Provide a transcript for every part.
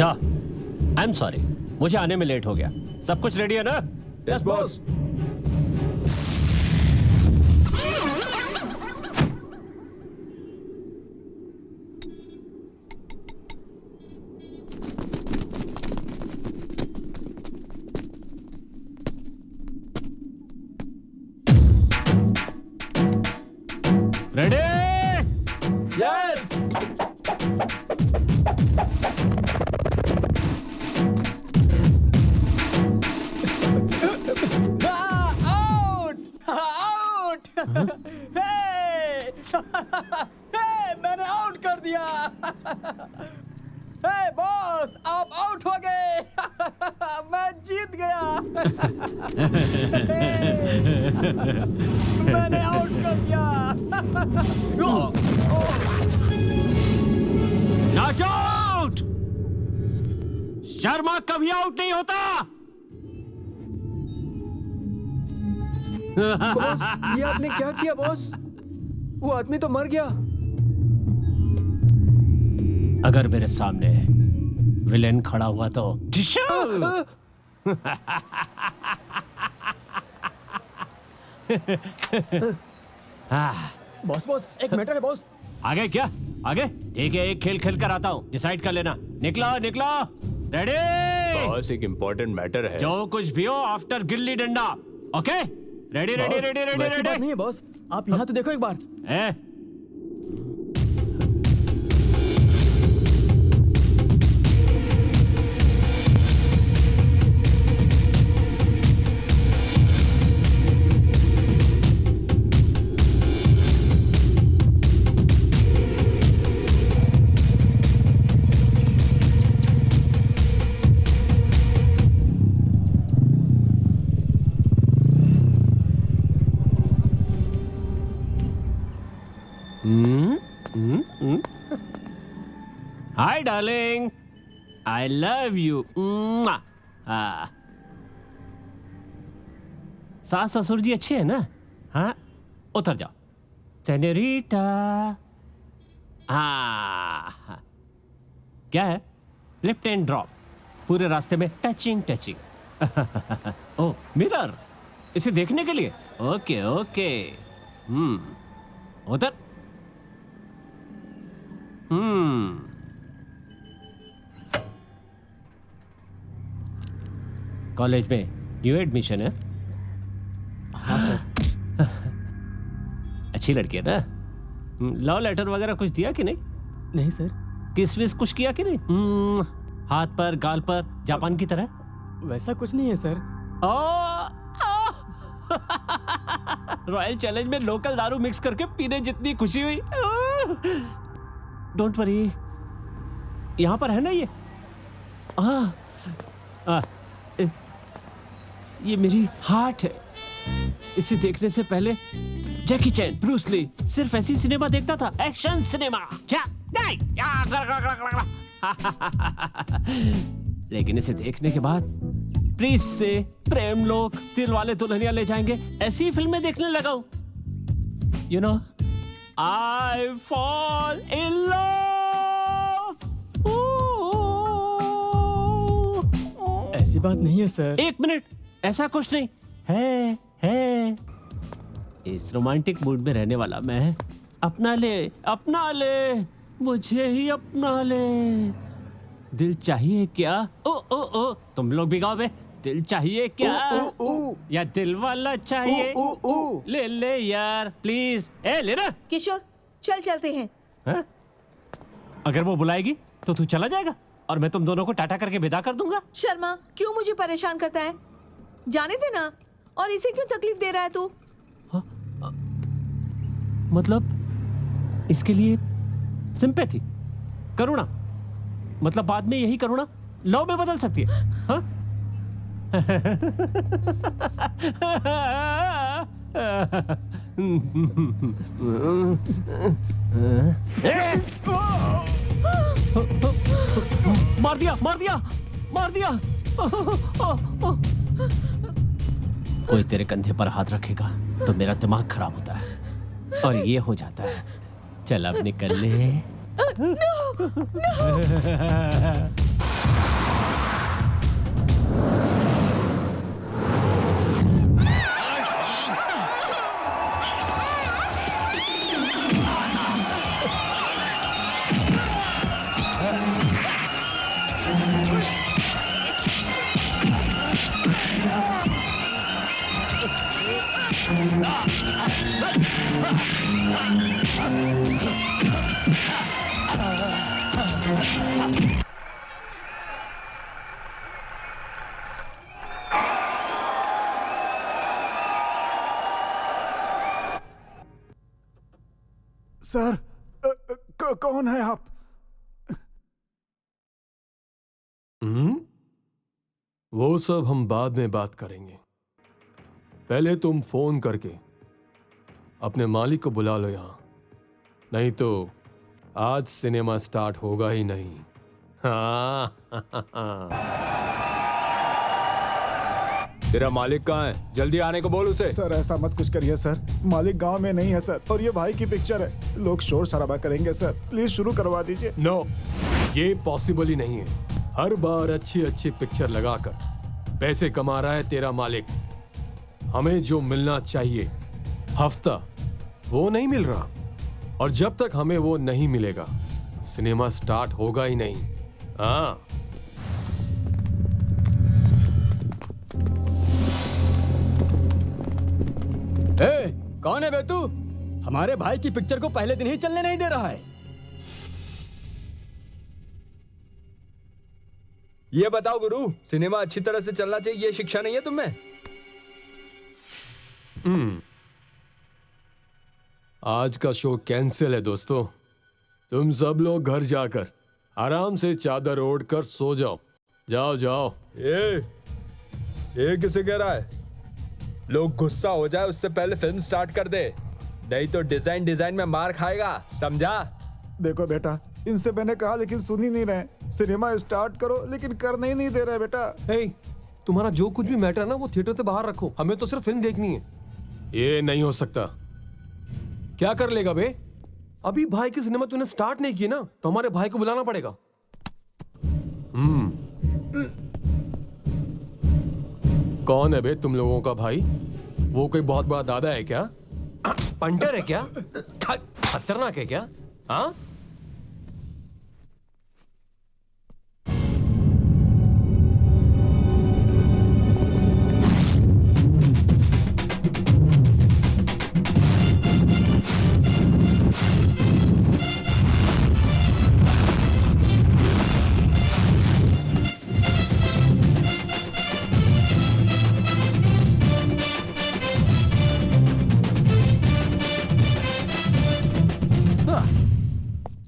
अच्छा, I am sorry, मुझे आने में लेट हो गया। सब कुछ रेडी है ना? Yes boss. रेडी? यस। मैंने आउट कर दिया। हे बॉस, आप आउट हो गए। मैं जीत गया। मैंने आउट कर दिया। Not out. शर्मा कभी आउट नहीं होता। बॉस, ये आपने क्या किया बॉस? वो आदमी तो मर गया। अगर मेरे सामने विलेन खड़ा हुआ तो बॉस बॉस, एक मैटर है बॉस। आगे क्या? आगे ठीक है, एक खेल खेल कर आता हूँ, डिसाइड कर लेना। निकलो निकलो। रेडी? बॉस, एक इम्पोर्टेंट मैटर है। जो कुछ भी हो after gilli danda. Okay? Ready ready ready ready वैसी बात रेडी। नहीं है बॉस, आप यहाँ तो देखो एक बार। Hi darling, I love you. सास ससुर जी अच्छे हैं ना? हाँ, उतर जाओ सेनोरिटा। हाँ, क्या है? लिफ्ट एंड ड्रॉप, पूरे रास्ते में टचिंग टचिंग। ओ मिरर, इसे देखने के लिए। Okay okay. उधर। कॉलेज में न्यू एडमिशन है? हाँ सर। अच्छी लड़की है ना? लव लेटर वगैरह कुछ दिया कि नहीं? नहीं सर। किस विस कुछ किया कि नहीं? हाथ पर, गाल पर, जापान की तरह? वैसा कुछ नहीं है सर। रॉयल चैलेंज में लोकल दारू मिक्स करके पीने जितनी खुशी हुई। डोंट वरी, यहां पर है ना ये? ये मेरी हार्ट है। इसे देखने से पहले जैकी चैन, ब्रूस ली, सिर्फ ऐसी सिनेमा देखता था, एक्शन सिनेमा। क्या नहीं? लेकिन इसे देखने के बाद प्रीस से प्रेम लोक, दिल वाले दुल्हनिया ले जाएंगे, ऐसी ही फिल्में देखने लगा हूं। You know, I fall in love. ऐसी बात नहीं है सर। एक मिनट, ऐसा कुछ नहीं है। इस रोमांटिक मूड में रहने वाला मैं। अपना ले, मुझे ही अपना ले। दिल चाहिए क्या? ओ, तुम लोग भी गाओ बे। दिल चाहिए क्या? या दिल वाला चाहिए? ले यार प्लीज। ले ना किशोर, चल चलते हैं। हा? अगर वो बुलाएगी तो तू चला जाएगा और मैं तुम दोनों को टाटा करके विदा कर दूंगा। शर्मा, क्यों मुझे परेशान करता है? जाने देना। और इसे क्यों तकलीफ दे रहा है तू? मतलब इसके लिए सिंपैथी, करुणा, मतलब बाद में यही करुणा लव में बदल सकती है। हाँ? मार दिया। कोई तेरे कंधे पर हाथ रखेगा तो मेरा दिमाग खराब होता है और ये हो जाता है। चल अब निकल ले। सर, कौन है आप? वो सब हम बाद में बात करेंगे। पहले तुम फोन करके अपने मालिक को बुला लो यहां, नहीं तो आज सिनेमा स्टार्ट होगा ही नहीं। हाँ। तेरा मालिक कहाँ है? जल्दी आने को बोल उसे। सर ऐसा मत कुछ करिए सर, मालिक गांव में नहीं है सर, और ये भाई की पिक्चर है, लोग शोर शराबा करेंगे सर, प्लीज शुरू करवा दीजिए। नो, ये पॉसिबल ही नहीं है। हर बार अच्छी अच्छी पिक्चर लगाकर पैसे कमा रहा है तेरा मालिक। हमें जो मिलना चाहिए हफ्ता, वो नहीं मिल रहा, और जब तक हमें वो नहीं मिलेगा सिनेमा स्टार्ट होगा ही नहीं। हाँ। कौन है बे तू? हमारे भाई की पिक्चर को पहले दिन ही चलने नहीं दे रहा है। ये बताओ गुरु, सिनेमा अच्छी तरह से चलना चाहिए, ये शिक्षा नहीं है तुम्हें? आज का शो कैंसिल है दोस्तों। तुम सब लोग घर जाकर आराम से चादर ओढ़कर सो जाओ। जाओ जाओ। ये किसे कह रहा है? लोग गुस्सा हो जाए उससे पहले फिल्म स्टार्ट कर दे, नहीं तो डिजाइन में मार खाएगा, समझा? देखो बेटा, इनसे मैंने कहा लेकिन सुन ही नहीं रहे। सिनेमा स्टार्ट करो लेकिन करने ही नहीं दे रहे बेटा। हे, तुम्हारा जो कुछ भी मैटर है ना वो थिएटर से बाहर रखो, हमें तो सिर्फ फिल्म देखनी है। ये नहीं हो सकता। क्या कर लेगा बे? अभी भाई की सिनेमा तूने स्टार्ट नहीं की ना, तो हमारे भाई को बुलाना पड़ेगा। कौन है बे तुम लोगों का भाई? वो कोई बहुत बड़ा दादा है क्या? पंटर है क्या? खतरनाक है क्या? हाँ?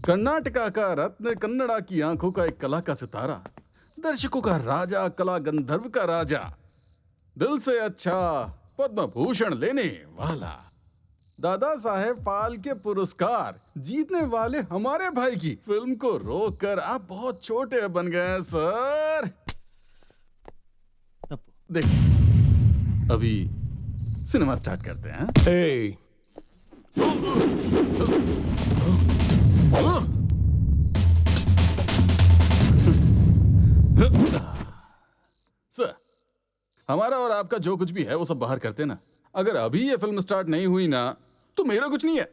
कर्नाटका का रत्न, कन्नड़ा की आंखों का एक कला का सितारा, दर्शकों का राजा, कला गंधर्व का राजा, दिल से अच्छा पद्म भूषण लेने वाला, दादा साहेब फाल्के पुरस्कार जीतने वाले हमारे भाई की फिल्म को रोककर आप बहुत छोटे बन गए सर। देख, अभी सिनेमा स्टार्ट करते हैं। Hey. सर, हमारा और आपका जो कुछ भी है वो सब बाहर करते ना। अगर अभी ये फिल्म स्टार्ट नहीं हुई ना तो मेरा कुछ नहीं है।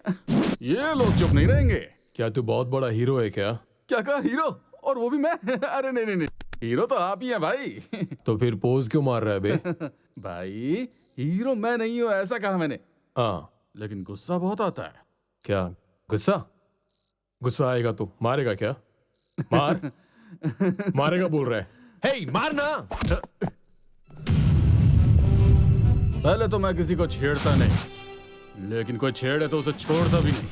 ये लोग चुप नहीं रहेंगे। क्या तू बहुत बड़ा हीरो है क्या? क्या कहा हीरो? और वो भी मैं? अरे नहीं नहीं नहीं, हीरो तो आप ही हैं भाई। तो फिर पोज क्यों मार रहा है बे? भाई हीरो मैं नहीं हूँ ऐसा कहा मैंने। हाँ, लेकिन गुस्सा बहुत आता है। क्या गुस्सा? गुस्सा आएगा तो मारेगा क्या? मार। मारेगा बोल रहा है। हे, मारना। पहले तो मैं किसी को छेड़ता नहीं, लेकिन कोई छेड़े तो उसे छोड़ता भी नहीं।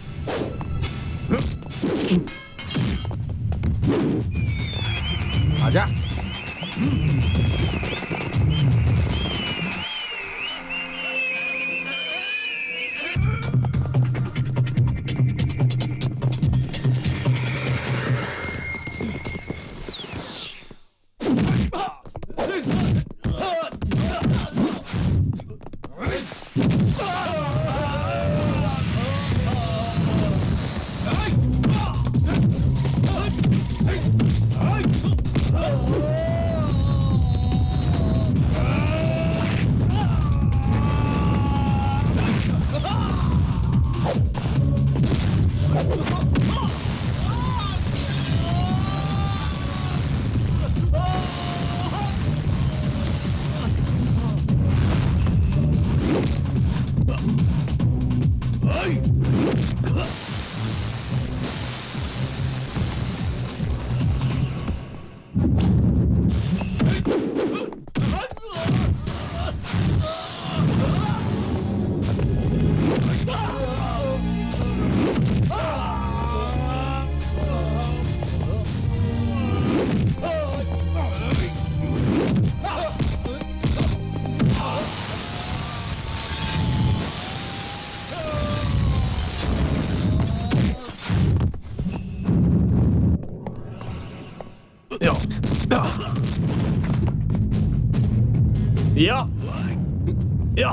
आजा। या या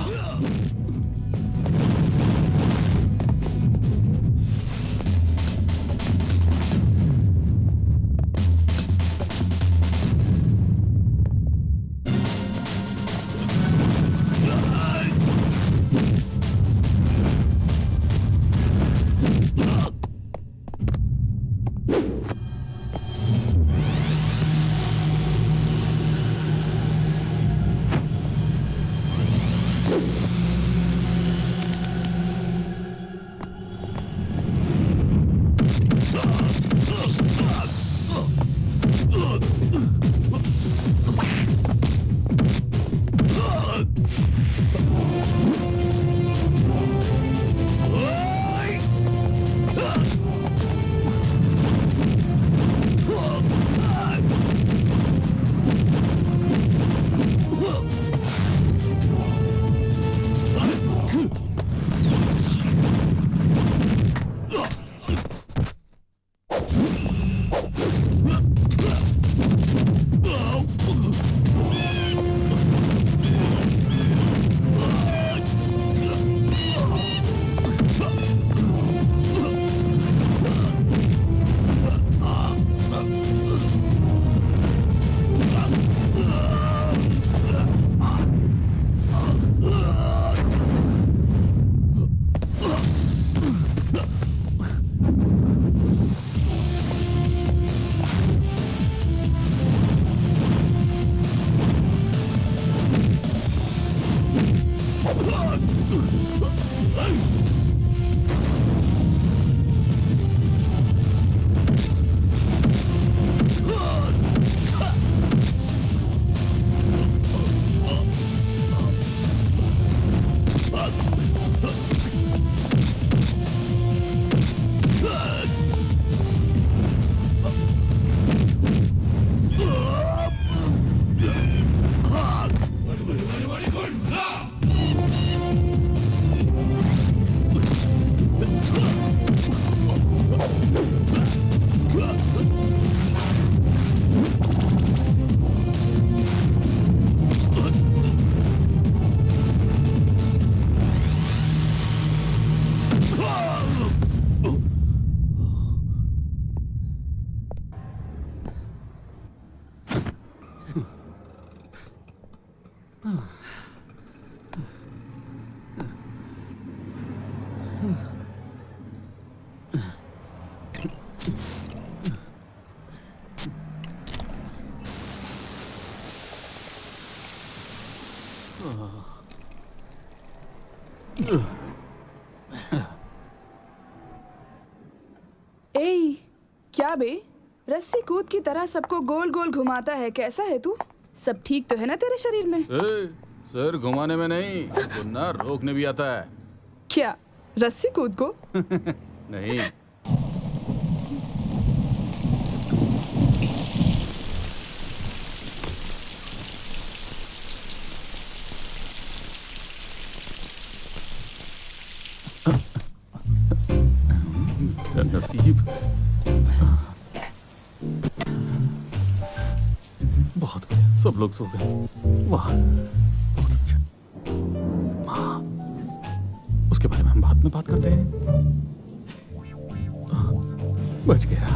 ए, क्या बे? रस्सी कूद की तरह सबको गोल गोल घुमाता है। कैसा है तू? सब ठीक तो है ना तेरे शरीर में? सर घुमाने में नहीं, गुन्ना रोकने भी आता है। क्या रस्सी कूद को? नहीं। नसीब बहुत बढ़िया, सब लोग सो गए। वाह, बहुत अच्छा। उसके बारे में हम बाद में बात करते हैं। बच गया।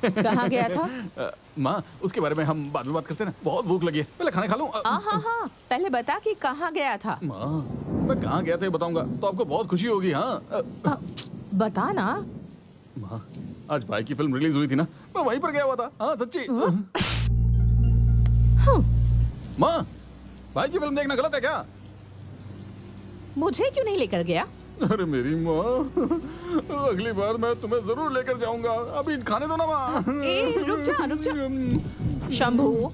कहाँ गया था? माँ, उसके बारे में हम बाद में बात करते हैं ना। बहुत भूख लगी है, पहले खाना खा लूं। हाँ, पहले बता कि कहाँ गया था। माँ, मैं कहाँ गया था ये बताऊंगा तो आपको बहुत खुशी होगी। हाँ बता ना। माँ, आज भाई की फिल्म रिलीज हुई थी ना, मैं वहीं पर गया हुआ था। हाँ सच्ची। माँ, भाई की फिल्म देखना गलत है क्या? मुझे क्यों नहीं लेकर गया? अरे मेरी माँ, अगली बार मैं तुम्हें जरूर लेकर जाऊंगा। अभी खाने दो ना माँ। रुक जा। शंभू,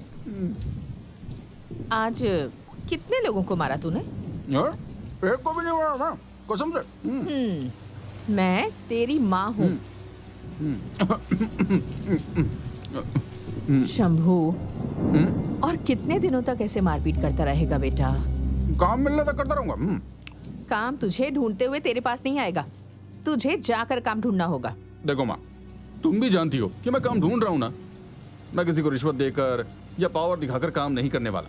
आज कितने लोगों को मारा तूने? एक को भी नहीं हुआ ना, कसम से। मैं तेरी माँ हूँ शंभू। और कितने दिनों तक ऐसे मारपीट करता रहेगा बेटा? काम मिलने तक करता रहूंगा। काम तुझे ढूंढते हुए तेरे पास नहीं आएगा, तुझे जाकर काम ढूंढना होगा। देखो माँ, तुम भी जानती हो कि मैं काम ढूंढ रहा हूँ ना। मैं किसी को रिश्वत देकर या पावर दिखाकर काम नहीं करने वाला।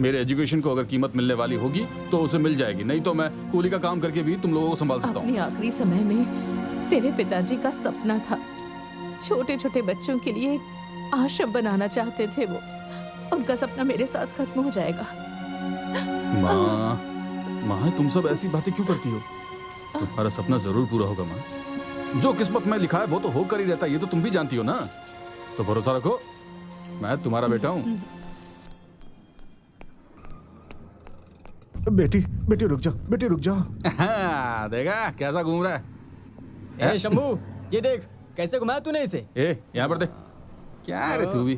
मेरे एजुकेशन को अगर कीमत मिलने वाली होगी तो उसे मिल जाएगी, नहीं तो मैं कूली का काम करके भी तुम लोगों को संभाल सकता हूँ। अपने आखिरी समय में तेरे पिताजी का सपना था, छोटे छोटे बच्चों के लिए एक आश्रम बनाना चाहते थे वो। उनका सपना मेरे साथ खत्म हो जाएगा। माँ, तुम सब ऐसी बातें क्यों करती हो? तुम्हारा सपना जरूर पूरा होगा माँ। जो किस्मत में लिखा है वो तो होकर ही रहता है, ये तो तुम भी जानती हो ना। तो भरोसा रखो, मैं तुम्हारा बेटा हूँ। बेटी बेटी रुक जाओ, बेटी रुक जाओ। देखा कैसा घूम रहा है? ए शंभू, ये देख कैसे घुमाया तूने इसे। यहाँ पर देख, क्या है रे तू भी?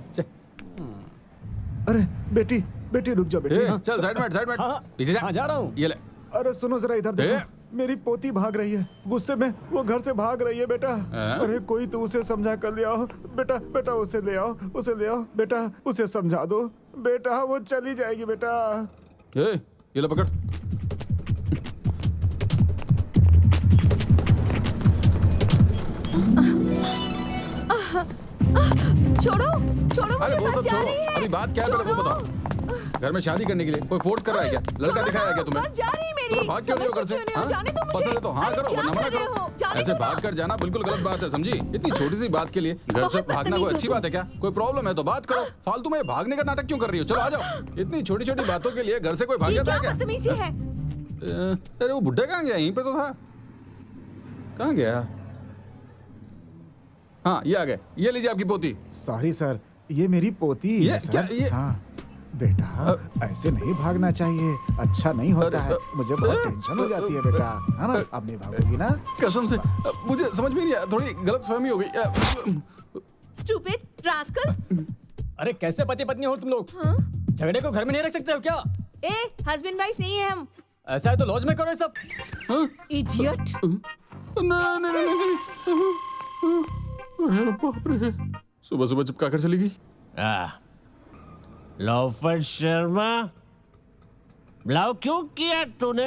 अरे बेटी बेटी रुक जाओ बेटी। चल साइड में हाँ, पीछे जा। हाँ, जा रहा हूँ। ये ले। अरे सुनो जरा इधर देखो, मेरी पोती भाग रही है, गुस्से में वो घर से भाग रही है बेटा। अरे कोई तो उसे समझा कर ले आओ बेटा, बेटा उसे ले आओ, उसे ले आओ बेटा, उसे समझा दो बेटा, वो चली जाएगी बेटा। ये ले पकड़। छोड़ो छोड़ो, मुझे वो बस सब जा छोड़ो, रही है। अभी बात क्या है पहले वो बताओ। घर में शादी करने के लिए कोई फोर्स कर रहा है क्या? लड़का दिखाया है क्या तुम्हें? बस जा रही मेरी। भाग क्यों रही हो घर से? हाँ? जाने दो मुझे। पसंद है तो हाँ अरे करो, क्या वरना मना कर रहे करो। हो? जाने ऐसे दो ना। भाग कर जाना बिल्कुल गलत बात है, समझी? इतनी छोटी सी बात के लिए घर से बहुत भागना कोई बदतमीज अच्छी हो बात है क्या? कोई प्रॉब्लम है तो बात करो, फालतू में भागने का नाटक क्यों कर रही हो? चलो आ जाओ। इतनी छोटी छोटी बातों के लिए घर से कोई भाग ये जाता है क्या क्या? बदतमीजी है? अरे वो बुड्ढा कहाँ गया? यहीं पे तो था। कहाँ गया? हाँ ये आ गए। ये लीजिए आपकी पोती। सॉरी सर, ये मेरी पोती ये है क्या? सर। ये हाँ बेटा, ऐसे नहीं भागना चाहिए, अच्छा नहीं होता है। मुझे बहुत टेंशन हो जाती है बेटा, है ना? अब नहीं भागोगी ना? कसम से मुझे समझ में नहीं आया, थोड़ी गलतफहमी हो गई। Stupid rascal. अरे कैसे पति पत्नी हो तुम लोग? झगड़े को घर में नहीं रख सकते हो क्या? ए हस्बैंड वाइफ नहीं है हम। ऐसा है तो लॉज में करो ये सब। इडियट। सुबह सुबह चिपका कर चली गई। लॉफर्ड शर्मा, ब्लाव क्यों किया तूने?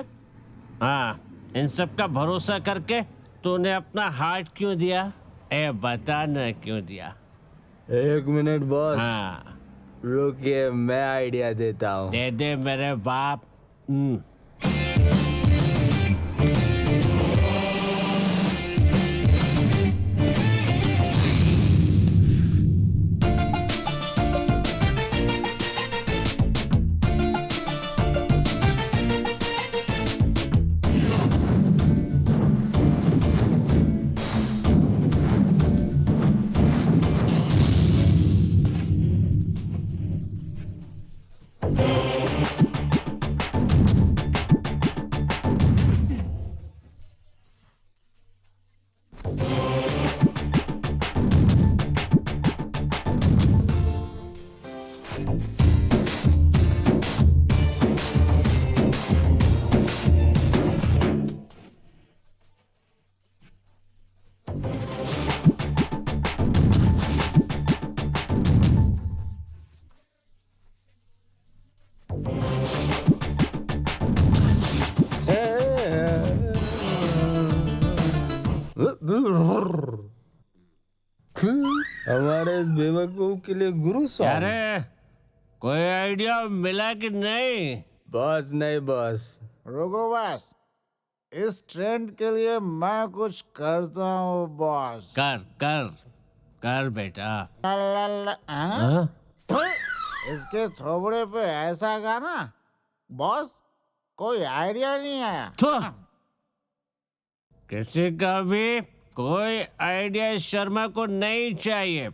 हाँ, इन सब का भरोसा करके तूने अपना हार्ट क्यों दिया? बता ना क्यों दिया? एक मिनट बॉस, हाँ, रुकिए मैं आइडिया देता हूँ। दे दे मेरे बाप। हमारे इस बेवकूफ के लिए गुरु सॉन्ग। अरे कोई आइडिया मिला कि नहीं? बॉस नहीं बॉस। रुको बस, इस ट्रेंड के लिए मैं कुछ करता हूँ बॉस। कर कर कर बेटा। हाँ? इसके थोबड़े पे ऐसा गाना बॉस, कोई आइडिया नहीं आया। किसी का भी कोई आइडिया शर्मा को नहीं चाहिए।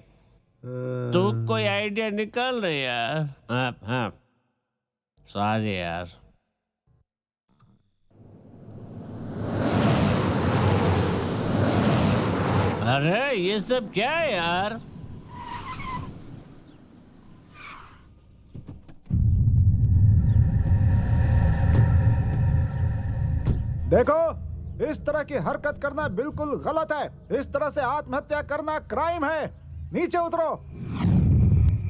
तू कोई आइडिया निकाल रही यार। हाँ सॉरी यार। अरे ये सब क्या है यार? देखो, इस तरह की हरकत करना बिल्कुल गलत है। इस तरह से आत्महत्या करना क्राइम है। नीचे उतरो।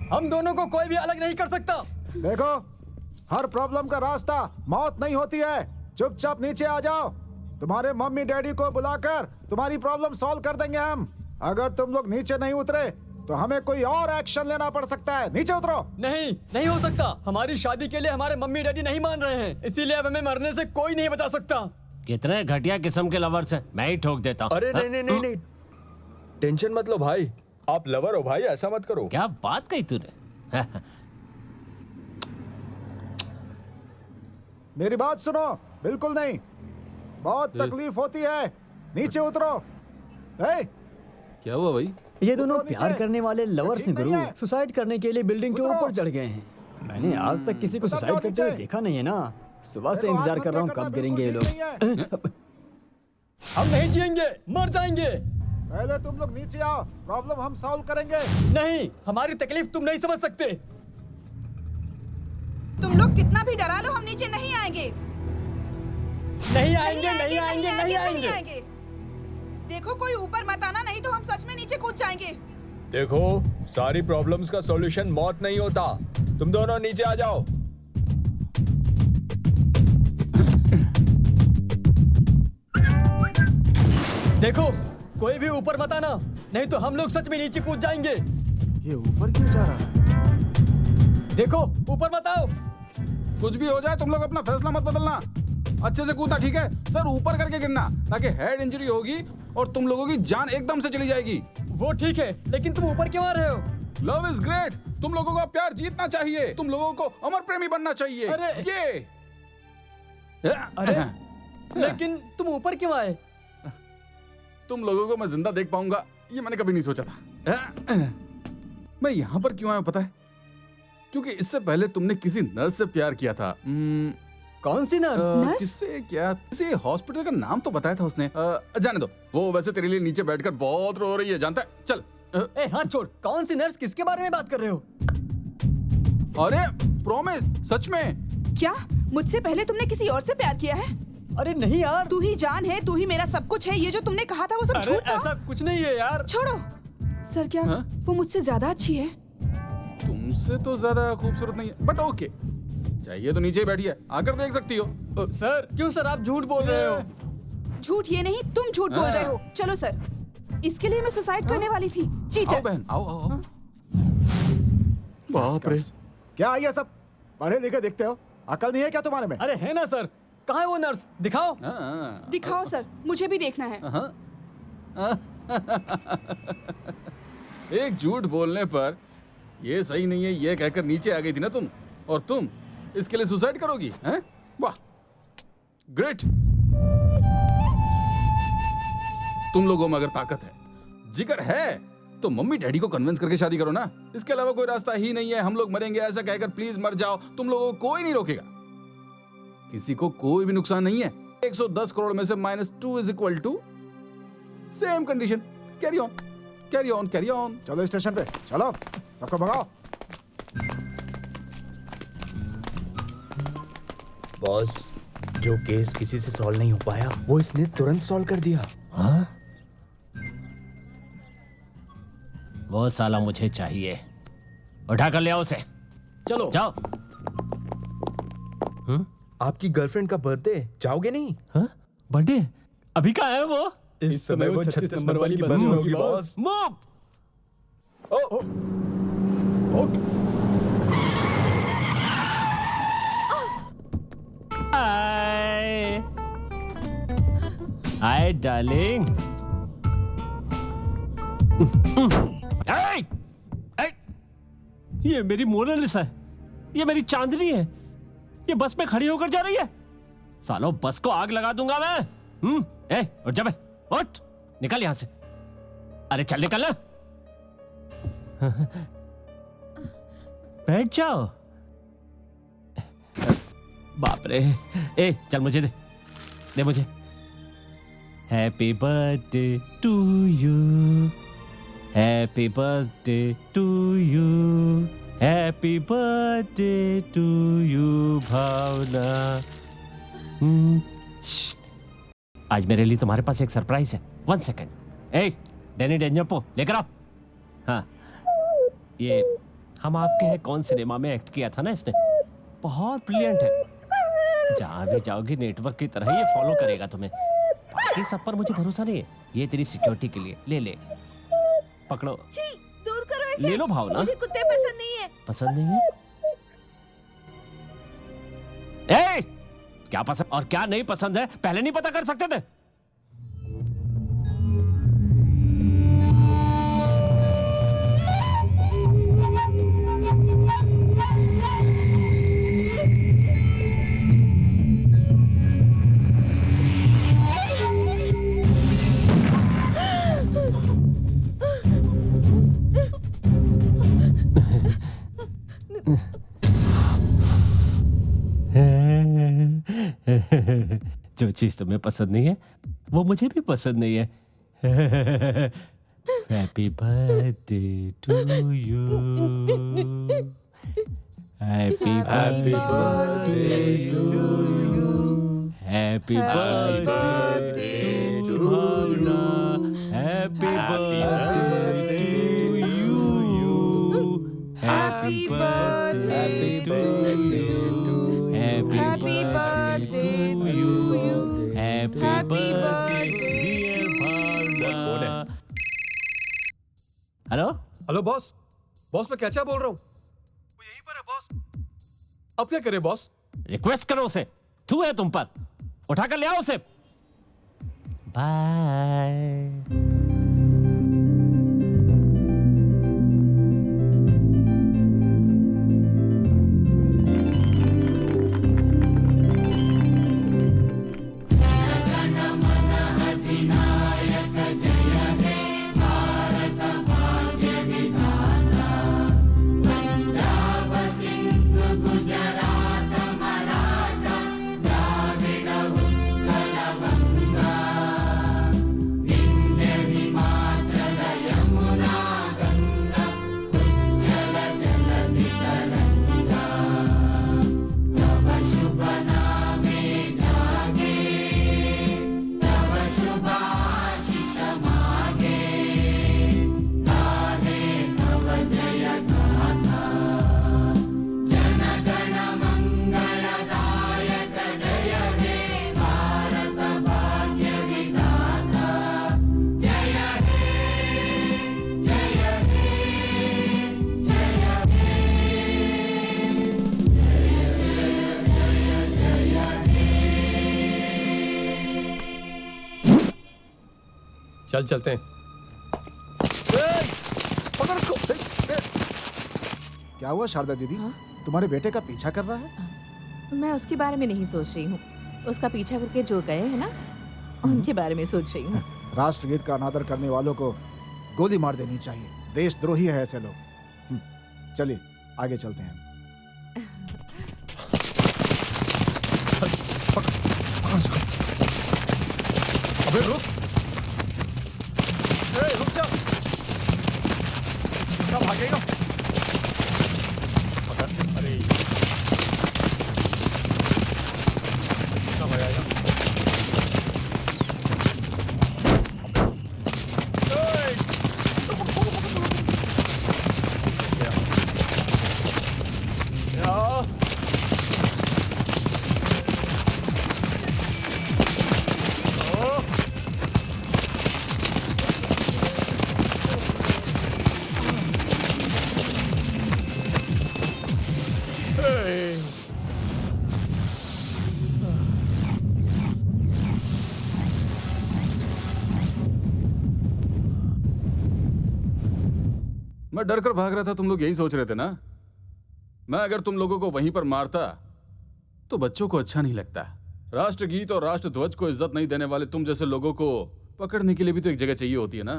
हम दोनों को कोई भी अलग नहीं कर सकता। देखो, हर प्रॉब्लम का रास्ता मौत नहीं होती है। चुपचाप नीचे आ जाओ। तुम्हारे मम्मी डैडी को बुलाकर तुम्हारी प्रॉब्लम सॉल्व कर देंगे हम। अगर तुम लोग नीचे नहीं उतरे तो हमें कोई और एक्शन लेना पड़ सकता है। नीचे उतरो। नहीं हो सकता। हमारी शादी के लिए हमारे मम्मी डैडी नहीं मान रहे हैं, इसीलिए अब हमें मरने से कोई नहीं बचा सकता। कितने घटिया किस्म के लवर्स हैं, मैं ही ठोक देता हूँ। अरे नहीं, टेंशन मत लो भाई। आप लवर हो भाई, ऐसा मत करो। क्या बात कही तूने? मेरी बात सुनो। बिल्कुल नहीं। बहुत तकलीफ होती है। नीचे उतरो। ए, क्या हुआ भाई? ये दोनों उतरो नीचे। प्यार करने वाले लवर्स हैं ठीक नहीं गुरु। है। सुसाइड करने के लिए बिल्डिंग के उतरो। ऊपर चढ़ गए हैं। मैंने आज तक किसी को उतर सुसाइड जाओ करते हुए नीचे। देखा नहीं है ना। सुबह से देखो, इंतजार कर रहा हूँ आत्महत्या कब करना गिरेंगे ये बिल्कुल लोग। ठीक नहीं है। हम नहीं जिएंगे, मर जाएंगे। पहले तुम लोग नीचे आओ, प्रॉब्लम हम सॉल्व करेंगे। नहीं, हमारी तकलीफ तुम नहीं समझ सकते। तुम लोग कितना भी डरा लो, हम नीचे नहीं आएंगे। नहीं आएंगे। देखो, कोई ऊपर मत आना, नहीं तो हम सच में नीचे कूद जाएंगे। देखो, सारी प्रॉब्लम्स का सॉल्यूशन मौत नहीं होता। तुम दोनों नीचे आ जाओ। देखो, कोई भी ऊपर मत आना, नहीं तो हम लोग सच में नीचे कूद जाएंगे। ये ऊपर क्यों जा रहा है? देखो, ऊपर मत आओ। कुछ भी हो जाए तुम लोग अपना फैसला मत बदलना। अच्छे से कूदना, ठीक है? सर ऊपर करके गिरना, ताकि हेड इंजरी होगी और तुम लोगों की जान एकदम से चली जाएगी। वो ठीक है, लेकिन तुम ऊपर क्यों आ रहे हो? Love is great. तुम लोगों का प्यार जीतना चाहिए। तुम लोगों को अमर प्रेमी बनना चाहिए। अरे! ये अरे, लेकिन तुम ऊपर क्यों आए? तुम लोगों को मैं जिंदा देख पाऊंगा, ये मैंने कभी नहीं सोचा था। मैं यहाँ पर क्यों आया पता है? क्योंकि इससे पहले तुमने किसी नर्स से प्यार किया था। कौन सी नर्स? नर्स? किससे? क्या किसी हॉस्पिटल का नाम तो बताया था उसने। जाने दो, वो वैसे तेरे लिए नीचे बैठकर बहुत रो रही है, जानता है? चल। ए, हाथ छोड़। कौन सी नर्स? किसके बारे में बात कर रहे हो? अरे प्रॉमिस, सच में। क्या मुझसे पहले तुमने किसी और से प्यार किया है? अरे नहीं यार। तू ही जान है, तू ही मेरा सब कुछ है। ये जो तुमने कहा था वो सब अरे झूठ था। ऐसा कुछ नहीं है यार। छोड़ो। सर, क्या हाँ? वो मुझसे ज्यादा अच्छी है? तुमसे तो ज्यादा खूबसूरत नहीं है, बट ओके। चाहिए तो नीचे ही बैठी है, आकर देख सकती हो। सर, क्यों सर आप झूठ बोल रहे हो? झूठ ये नहीं, तुम झूठ बोल रहे हो। चलो सर, इसके लिए मैं सुसाइड करने वाली थी। आओ चीटर। बहन, आओ। बाप रे। क्या ये सब पढ़े लिखे दिखते हो? अकल नहीं है क्या तुम्हारे में? अरे है ना सर। कहाँ है वो नर्स? दिखाओ। दिखाओ सर, मुझे भी देखना है। एक झूठ बोलने पर ये सही नहीं है ये कहकर नीचे आ गई थी ना तुम, और तुम इसके लिए सुसाइड करोगी? हैं? वाह, ग्रेट। तुम लोगों में अगर ताकत है, जिगर है, तो मम्मी डैडी को कन्विंस करके शादी करो ना। इसके अलावा कोई रास्ता ही नहीं है। हम लोग मरेंगे ऐसा कहकर प्लीज मर जाओ। तुम लोगों को कोई नहीं रोकेगा, किसी को कोई भी नुकसान नहीं है। 110 करोड़ में से -2 = same condition. Carry on, carry on, carry on. चलो स्टेशन पे, चलो सबको भगाओ। बॉस, जो केस किसी से सॉल्व नहीं हो पाया वो इसने तुरंत सॉल्व कर दिया। हाँ? वो साला मुझे चाहिए। उठा कर ले आओ उसे। चलो जाओ। आपकी गर्लफ्रेंड का बर्थडे, जाओगे नहीं? हाँ? बर्थडे? अभी कहाँ है वो? इस समय वो 36 नंबर वाली बस में होगी बॉस। मूव। Hi darling. ये मेरी मोनालिसा है, ये मेरी चांदनी है, ये बस में खड़ी होकर जा रही है। सालो बस को आग लगा दूंगा मैं। उठ जा बे, उठ, निकल यहां से। अरे चल निकल ना। बैठ जाओ। बाप रे। चल मुझे दे, दे मुझे। Happy birthday to you, happy birthday to you, happy birthday to you Bhavna. आज मेरे लिए तुम्हारे पास एक सरप्राइज है। 1 सेकेंड। ए डैनी डेंजरपो लेकर आओ। हाँ, ये हम आपके हैं कौन सिनेमा में एक्ट किया था ना इसने, बहुत ब्रिलियंट है। जहाँ भी जाओगी नेटवर्क की तरह ये फॉलो करेगा तुम्हें। बाकी सब पर मुझे भरोसा नहीं है। ये तेरी सिक्योरिटी के लिए ले ले, पकड़ो। दूर करो इसे। ले लो भावना। मुझे कुत्ते पसंद नहीं है। पसंद नहीं है? ए, क्या पसंद और क्या नहीं पसंद है पहले नहीं पता कर सकते थे? जो चीज तुम्हें पसंद नहीं है वो मुझे भी पसंद नहीं है। Happy birthday to you, happy birthday to you, happy birthday to Bhavna, happy birthday to you, happy birthday to you, happy birthday to you, happy birthday boss कौन है? Hello hello boss. बॉस मैं क्या बोल रहा हूँ? वो यहीं पर है बॉस। अब क्या करे बॉस? रिक्वेस्ट करो उसे, थू है तुम पर, उठा कर ले आओ उसे। बाय। चल चलते हैं। पकड़ उसको। क्या हुआ शारदा दीदी? तुम्हारे बेटे का पीछा कर रहा है? मैं उसके बारे में नहीं सोच रही हूँ, उसका पीछा करके जो गए हैं ना उनके बारे में सोच रही हूँ। राष्ट्रगीत का अनादर करने वालों को गोली मार देनी चाहिए। देशद्रोही है ऐसे लोग। चलिए आगे चलते हैं। अबे रुक, रुक जा। क्या भागेगा? अरे क्या भागेगा? मैं डर कर भाग रहा था, तुम लोग यही सोच रहे थे ना? मैं अगर तुम लोगों को वहीं पर मारता तो बच्चों को अच्छा नहीं लगता। राष्ट्रगीत और राष्ट्रध्वज को इज्जत नहीं देने वाले तुम जैसे लोगों को पकड़ने के लिए भी तो एक जगह चाहिए होती है ना।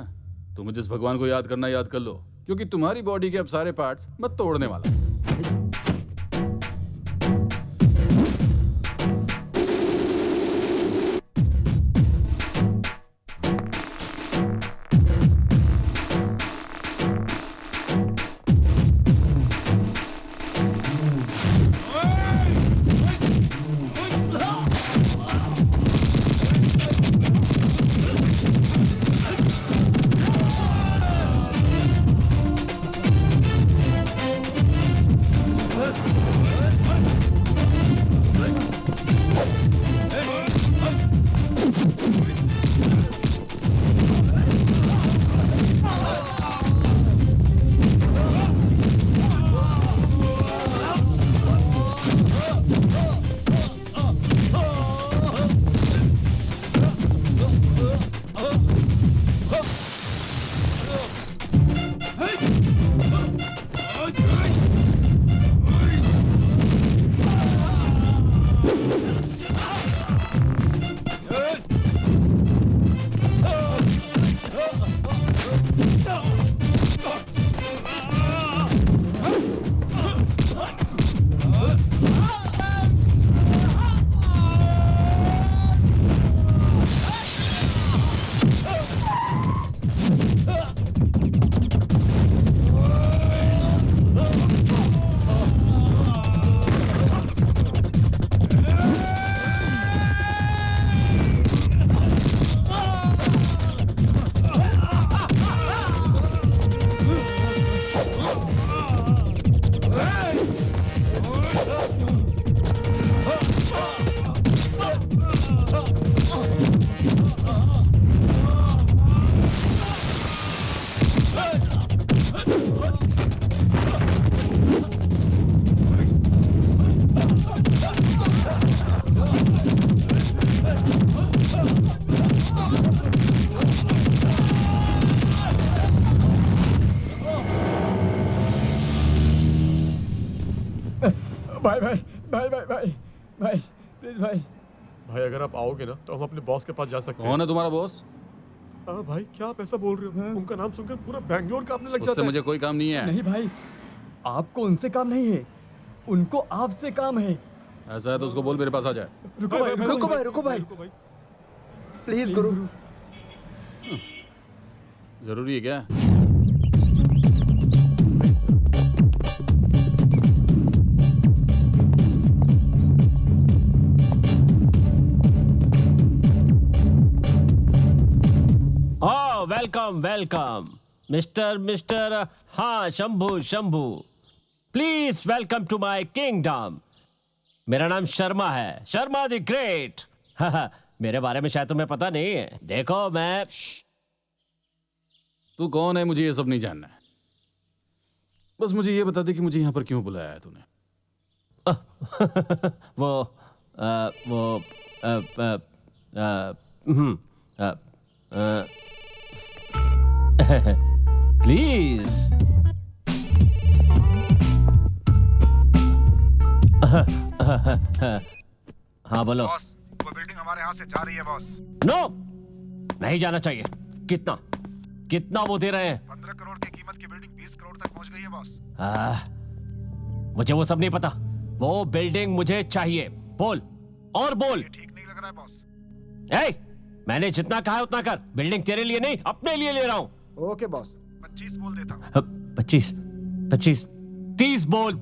तुम जिस भगवान को याद करना याद कर लो, क्योंकि तुम्हारी बॉडी के अब सारे पार्ट्स मैं तोड़ने वाला हूं। भाई भाई भाई भाई भाई भाई प्लीज भाई भाई, अगर आप आओगे ना तो हम अपने बॉस के पास जा सकते हैं। कौन है तुम्हारा बॉस? भाई क्या आप ऐसा बोल रहे हो? उनका नाम सुनकर पूरा बैंगलोर कांपने लग उससे जाता है। मुझे कोई काम नहीं है। नहीं भाई, आपको उनसे काम नहीं है, उनको आपसे काम है। ऐसा है तो उसको बोल मेरे पास आ जाए। रुको भाई, रुको भाई। प्लीज गुरु। जरूरी है क्या? वेलकम वेलकम मिस्टर हाँ Shambhu please welcome to my kingdom. मेरा नाम शर्मा है, शर्मा द ग्रेट। मेरे बारे में शायद तुम्हें पता नहीं है। देखो मैं तू कौन है मुझे ये सब नहीं जानना है। बस मुझे ये बता दे कि मुझे यहाँ पर क्यों बुलाया है तूने। प्लीज हाँ बोलो। बॉस, वो बिल्डिंग हमारे यहाँ से जा रही है बॉस। नो, नहीं जाना चाहिए। कितना वो दे रहे हैं? 15 करोड़ की कीमत की बिल्डिंग 20 करोड़ तक पहुँच गई है बॉस। मुझे वो सब नहीं पता। वो बिल्डिंग मुझे चाहिए। बोल और बोल। ये ठीक नहीं लग रहा है बॉस। मैंने जितना कहा है उतना कर। बिल्डिंग तेरे लिए नहीं, अपने लिए ले रहा हूँ। ओके बॉस, 25 बोल देता हूँ। 25 30 बोल।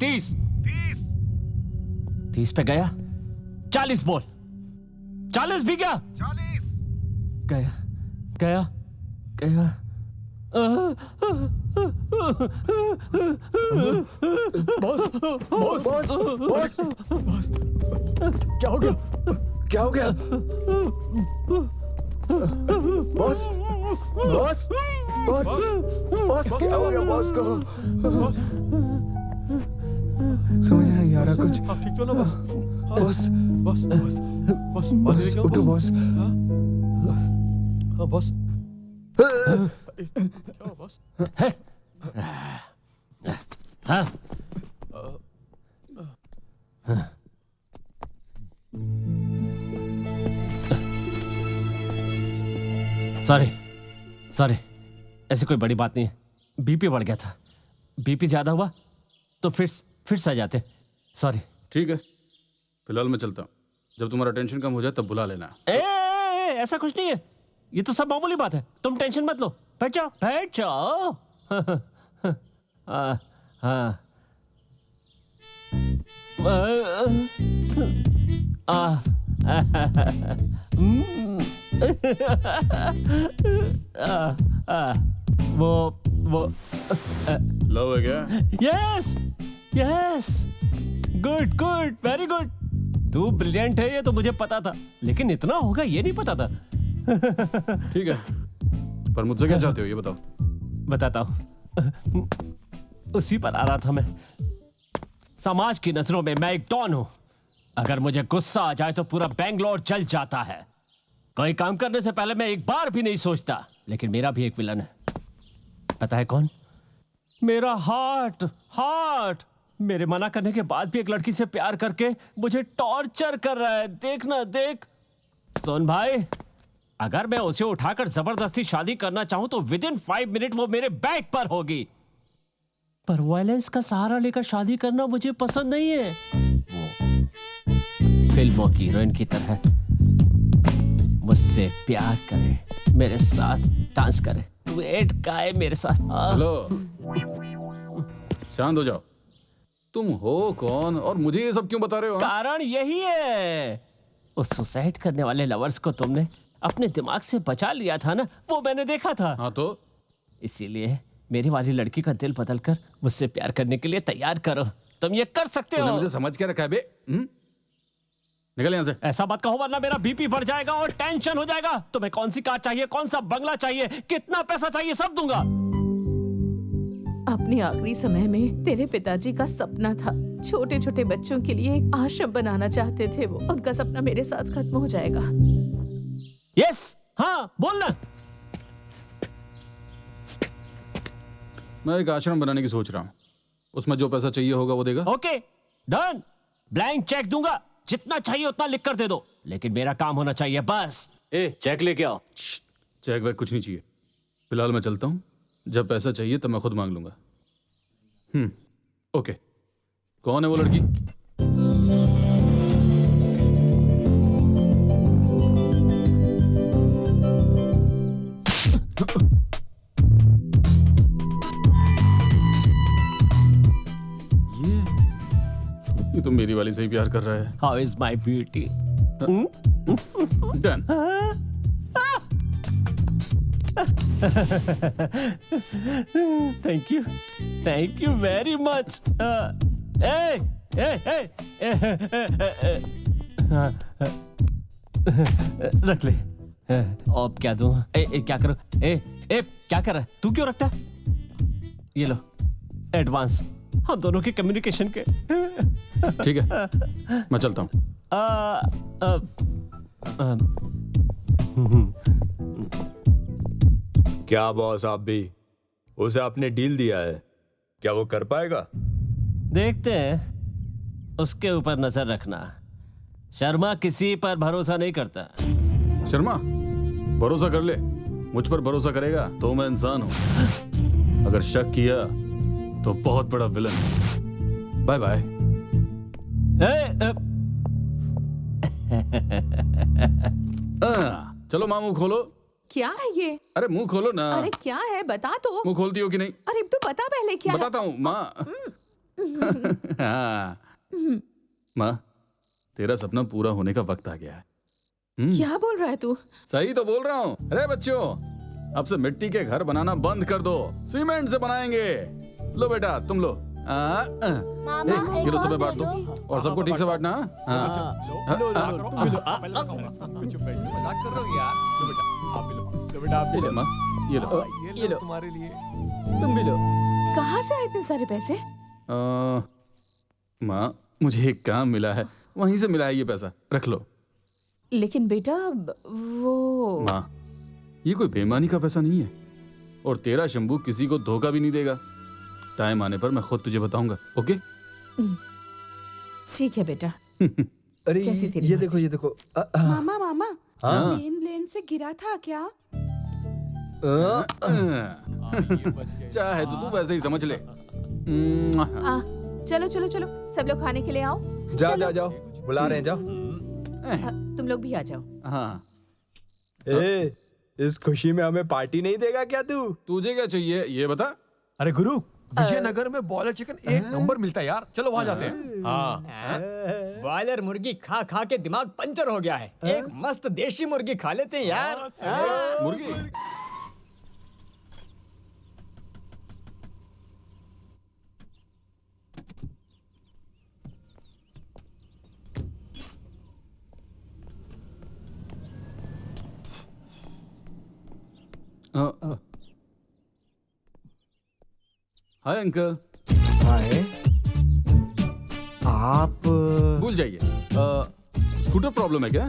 30 पे गया। 40 बोल। 40 भी गया। 40 गया। बॉस क्या हो गया? बॉस क्या हो गया बॉस को? समझ नहीं आ रहा कुछ। आप ठीक तो ना बॉस? बॉस उठो बॉस। हाँ बॉस। क्या हुआ बॉस? हाँ सॉरी, ऐसी कोई बड़ी बात नहीं है। बीपी बढ़ गया था। बीपी ज्यादा हुआ तो फिट्स आ जाते। सॉरी। ठीक है, फिलहाल मैं चलता हूँ। जब तुम्हारा टेंशन कम हो जाए तब बुला लेना। ऐसा कुछ नहीं है। ये तो सब मामूली बात है। तुम टेंशन मत लो। बैठ जाओ। हाँ वो लव है क्या? Yes good very good. तू ब्रिलियंट है ये तो मुझे पता था, लेकिन इतना होगा ये नहीं पता था। ठीक है, पर मुझसे क्या चाहते हो ये बताओ। बताता हूँ। उसी पर आ रहा था मैं। समाज की नजरों में मैं एक डॉन हूं। अगर मुझे गुस्सा आ जाए तो पूरा बेंगलोर जल जाता है। कोई काम करने से पहले मैं एक बार भी नहीं सोचता। लेकिन मेरा भी एक विलन है। पता है कौन? मेरा हार्ट। मेरे मना करने के बाद भी एक लड़की से प्यार करके मुझे टॉर्चर कर रहा है। देखना देख। सुन भाई, अगर मैं उसे उठाकर जबरदस्ती शादी करना चाहूं तो विदिन 5 मिनट वो मेरे बैक पर होगी। पर वायलेंस का सहारा लेकर शादी करना मुझे पसंद नहीं है। वो फिल्मों की हीरोइन की तरह मुझसे प्यार करे, मेरे साथ डांस करे, डुएट गाए मेरे साथ। हेलो, शांत हो जाओ। तुम हो कौन और मुझे ये सब क्यों बता रहे हो? कारण यही है, उस सुसाइड करने वाले लवर्स को तुमने अपने दिमाग से बचा लिया था ना, वो मैंने देखा था। हाँ तो इसीलिए मेरी वाली लड़की का दिल बदलकर मुझसे प्यार करने के लिए तैयार करो। तुम ये कर सकते हो। मुझे समझ के रखा है बे। निकल यहाँ से। ऐसा मत कहो वरना मेरा बीपी बढ़ जाएगा और टेंशन हो जाएगा। तुम्हें कौन सी कार चाहिए, कौन सा बंगला चाहिए, कितना पैसा चाहिए, सब दूंगा। अपने आखिरी समय में तेरे पिताजी का सपना था, छोटे छोटे बच्चों के लिए एक आश्रम बनाना चाहते थे वो। उनका सपना मेरे साथ खत्म हो जाएगा। यस, हाँ बोलना। मैं एक आश्रम बनाने की सोच रहा हूँ। उसमें जो पैसा चाहिए होगा वो देगा। Okay done. ब्लैंक चेक दूंगा, जितना चाहिए उतना लिख कर दे दो, लेकिन मेरा काम होना चाहिए बस। चेक लेके आओ। चेक वेक कुछ नहीं चाहिए, फिलहाल मैं चलता हूँ। जब पैसा चाहिए तब मैं खुद मांग लूंगा। ओके। कौन है वो लड़की? ये तो मेरी वाली से ही प्यार कर रहा है। How is my beauty? Done. Thank you very much. रख ले। अब क्या दूं? क्या करो? क्या कर रहा है तू? क्यों रखता है? ये लो एडवांस, हम दोनों के कम्युनिकेशन के। ठीक है, मैं चलता हूँ। क्या बॉस, आप भी उसे आपने डील दिया है, क्या वो कर पाएगा? देखते हैं, उसके ऊपर नजर रखना। शर्मा किसी पर भरोसा नहीं करता। शर्मा भरोसा कर ले, मुझ पर भरोसा करेगा तो मैं इंसान हूं, अगर शक किया तो बहुत बड़ा विलन। Bye bye. चलो माँ मुंह खोलो। क्या है ये? अरे मुंह खोलो ना। अरे क्या है बता तो। मुंह खोलती हो कि नहीं? अरे तू बता पहले क्या है? बताता हूँ माँ। हाँ। माँ, तेरा सपना पूरा होने का वक्त आ गया है। क्या बोल रहा है तू? सही तो बोल रहा हूँ। अरे बच्चों, अब से मिट्टी के घर बनाना बंद कर दो, सीमेंट से बनाएंगे। लो बेटा तुम लो। ये लो, सब बांट दो और सबको ठीक से बांटना। ये लो तुम्हारे लिए, तुम भी लो। कहाँ से आए इतने सारे पैसे? माँ, मुझे एक काम मिला है, वहीं से मिला है ये पैसा, रख लो। लेकिन बेटा वो। माँ, ये कोई बेईमानी का पैसा नहीं है, और तेरा शंभू किसी को धोखा भी नहीं देगा। टाइम आने पर मैं खुद तुझे बताऊंगा। ओके? ठीक है बेटा। अरे जैसी तेरी ये मर्जी। देखो। मामा मामा, हाँ। प्लेन से गिरा था क्या? चाहे तो तू वैसे ही समझ ले। चलो चलो चलो, सब लोग खाने के लिए आओ। जाओ, बुला रहे हैं, जाओ। तुम लोग भी आ जाओ। हाँ। इस खुशी में हमें पार्टी नहीं देगा क्या तू? तुझे क्या चाहिए ये बता। अरे गुरु, विजयनगर में बॉयलर चिकन एक नंबर मिलता है यार, चलो वहां जाते हैं। हाँ। बॉयलर मुर्गी खा खा के दिमाग पंचर हो गया है, एक मस्त देशी मुर्गी खा लेते हैं यार। मुर्गी? Hi uncle. हाय। आप भूल जाइए, स्कूटर प्रॉब्लम है क्या?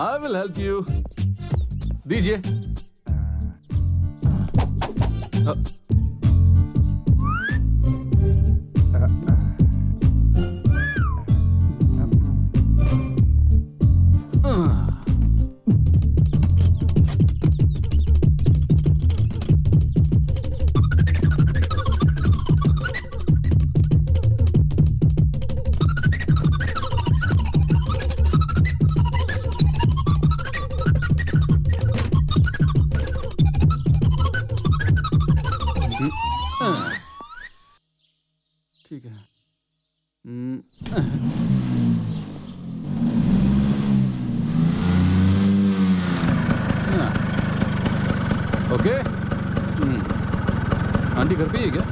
I will help you. दीजिए। ठीक है। ओके। आंटी घर पे ही है क्या?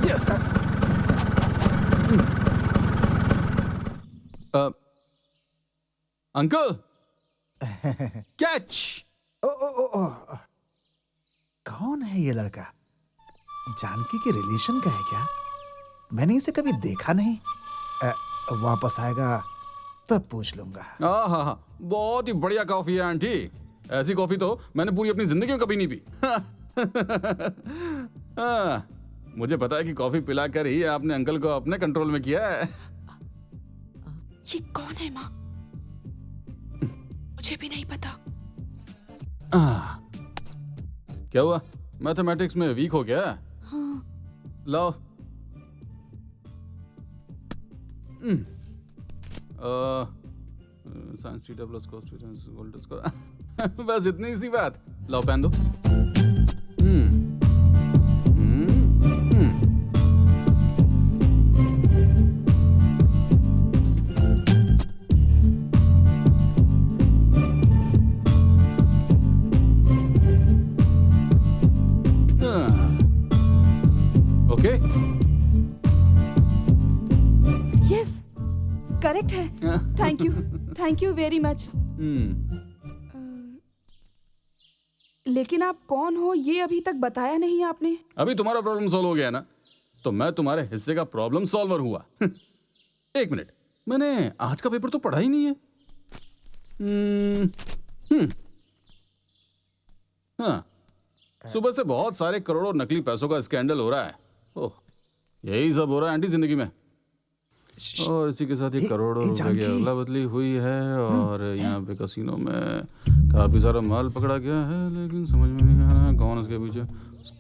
यस। Uncle, catch. ओ, कौन है ये लड़का? जानकी के रिलेशन का है क्या? मैंने इसे कभी देखा नहीं। वापस आएगा तब पूछ लूंगा। हाँ, बहुत ही बढ़िया कॉफी है आंटी। ऐसी कॉफी तो मैंने पूरी अपनी जिंदगी में कभी नहीं पी। मुझे पता है कि कॉफी पिलाकर ही आपने अंकल को अपने कंट्रोल में किया है। ये कौन है माँ? मुझे भी नहीं पता। क्या हुआ? मैथमेटिक्स में वीक हो गया? हाँ। लाओ। Sine theta plus cos theta is equal to square. बस इतनी सी बात। लाओ पेन दो। ओके। यस, करेक्ट है। Thank you very much. लेकिन आप कौन हो ये अभी तक बताया नहीं आपने। अभी तुम्हारा प्रॉब्लम सॉल्व हो गया ना, तो मैं तुम्हारे हिस्से का प्रॉब्लम सॉल्वर हुआ। एक मिनट, मैंने आज का पेपर तो पढ़ा ही नहीं है। हाँ, सुबह से बहुत सारे करोड़ों नकली पैसों का स्कैंडल हो रहा है। ओह, यही सब हो रहा है आंटी जिंदगी में। और इसी के साथ ये करोड़ों रुपए की अदला बदली हुई है और यहाँ पे कसिनो में काफी सारा माल पकड़ा गया है, लेकिन समझ में नहीं आ रहा कौन इसके पीछे।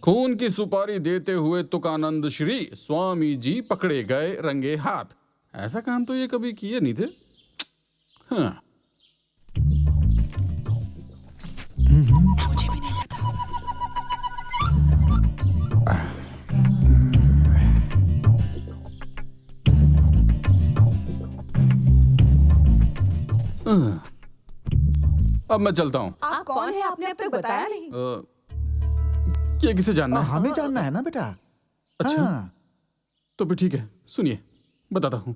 खून की सुपारी देते हुए तुकानंद श्री स्वामी जी पकड़े गए रंगे हाथ। ऐसा काम तो ये कभी किए नहीं थे। हाँ। मुझे भी नहीं पता। अब मैं चलता हूँ। आप कौन है आपने अब तक बताया नहीं। ये किसे जानना है? हमें जानना है ना बेटा। अच्छा। हाँ। तो फिर ठीक है, सुनिए बताता हूँ।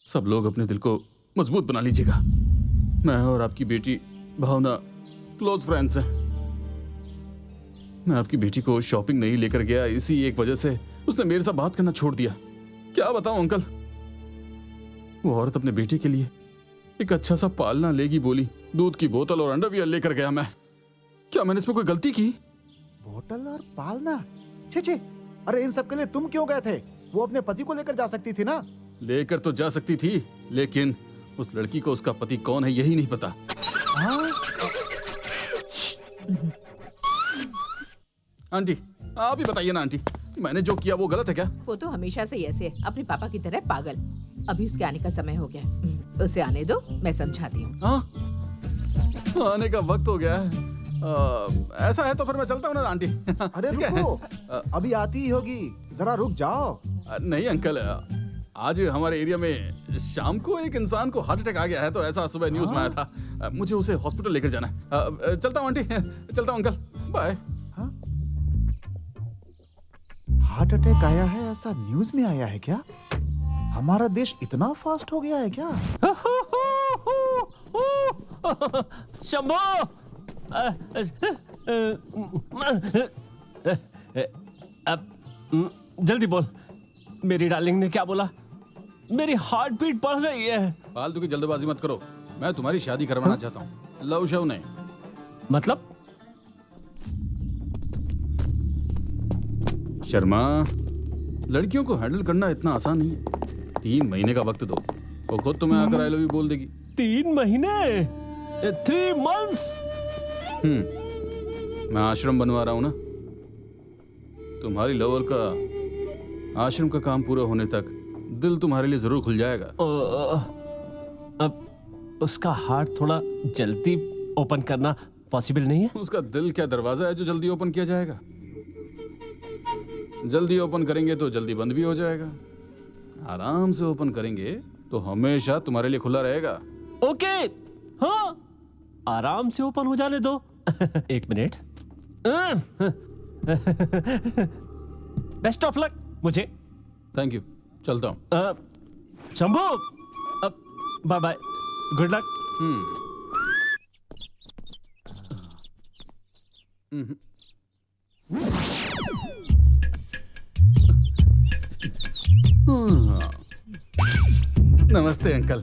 सब लोग अपने दिल को मजबूत बना लीजिएगा। मैं और आपकी बेटी भावना क्लोज फ्रेंड्स हैं। मैं आपकी बेटी को शॉपिंग नहीं लेकर गया, इसी एक वजह से उसने मेरे साथ बात करना छोड़ दिया। क्या बताऊं अंकल, वो औरत अपने बेटे के लिए एक अच्छा सा पालना लेगी बोली, दूध की बोतल और अंडरवियर लेकर गया मैं। क्या मैंने इसमें कोई गलती की? बोतल और पालना? छे, अरे इन सब के लिए तुम क्यों गए थे? वो अपने पति को लेकर जा सकती थी ना। लेकर तो जा सकती थी, लेकिन उस लड़की को उसका पति कौन है यही नहीं पता। आंटी आप ही बताइए ना आंटी, मैंने जो किया वो गलत है क्या? वो तो हमेशा से ऐसे है, अपने पापा की तरह पागल। अभी उसके आने का समय हो गया, उसे आने दो, मैं समझाती हूँ। आने का वक्त हो गया है। ऐसा है तो फिर मैं चलता हूँ ना आंटी। अरे रुको, अभी आती ही होगी, जरा रुक जाओ। नहीं अंकल, आज हमारे एरिया में शाम को एक इंसान को हार्ट अटैक आ गया है, तो ऐसा सुबह न्यूज में आया था। मुझे उसे हॉस्पिटल लेकर जाना है। चलता हूँ आंटी, चलता हूँ अंकल, बाय। हार्ट अटैक आया है ऐसा न्यूज में आया है क्या? हमारा देश इतना फास्ट हो गया है क्या? शंभो, अब जल्दी बोल, मेरी डार्लिंग ने क्या बोला? मेरी हार्ट बीट बढ़ रही है। फालतू की जल्दबाजी मत करो, मैं तुम्हारी शादी करवाना चाहता हूँ, लव शव नहीं। मतलब? शर्मा, लड़कियों को हैंडल करना इतना आसान नहीं है। 3 महीने का वक्त दो, वो खुद तुम्हें आकर आई लव यू बोल देगी। 3 महीने? 3 months? मैं आश्रम बनवा रहा हूं ना, तुम्हारी लवर का आश्रम का काम पूरा होने तक दिल तुम्हारे लिए जरूर खुल जाएगा। अब उसका हार्ट थोड़ा जल्दी ओपन करना पॉसिबल नहीं है? उसका दिल क्या दरवाजा है जो जल्दी ओपन किया जाएगा? जल्दी ओपन करेंगे तो जल्दी बंद भी हो जाएगा, आराम से ओपन करेंगे तो हमेशा तुम्हारे लिए खुला रहेगा। ओके, हाँ, आराम से ओपन हो जाने दो। 1 मिनट। बेस्ट ऑफ लक मुझे। थैंक यू, चलता हूँ। Shambhu, bye bye, good luck. नमस्ते अंकल,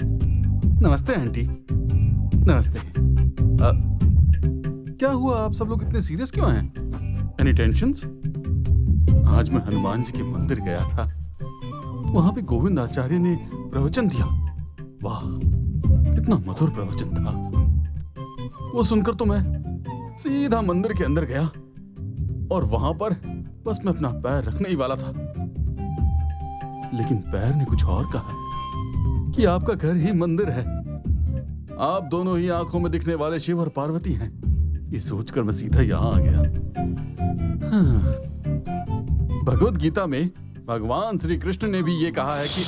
नमस्ते आंटी, नमस्ते। क्या हुआ, आप सब लोग इतने सीरियस क्यों हैं? Any tensions? आज मैं हनुमान जी के मंदिर गया था, वहां पे गोविंद आचार्य ने प्रवचन दिया। वाह, कितना मधुर प्रवचन था। वो सुनकर तो मैं सीधा मंदिर के अंदर गया और वहां पर बस मैं अपना पैर रखने ही वाला था, लेकिन पैर ने कुछ और कहा कि आपका घर ही मंदिर है, आप दोनों ही आंखों में दिखने वाले शिव और पार्वती हैं। ये सोचकर मैं सीधा यहां आ गया। हाँ। भगवत गीता में भगवान श्री कृष्ण ने भी ये कहा है कि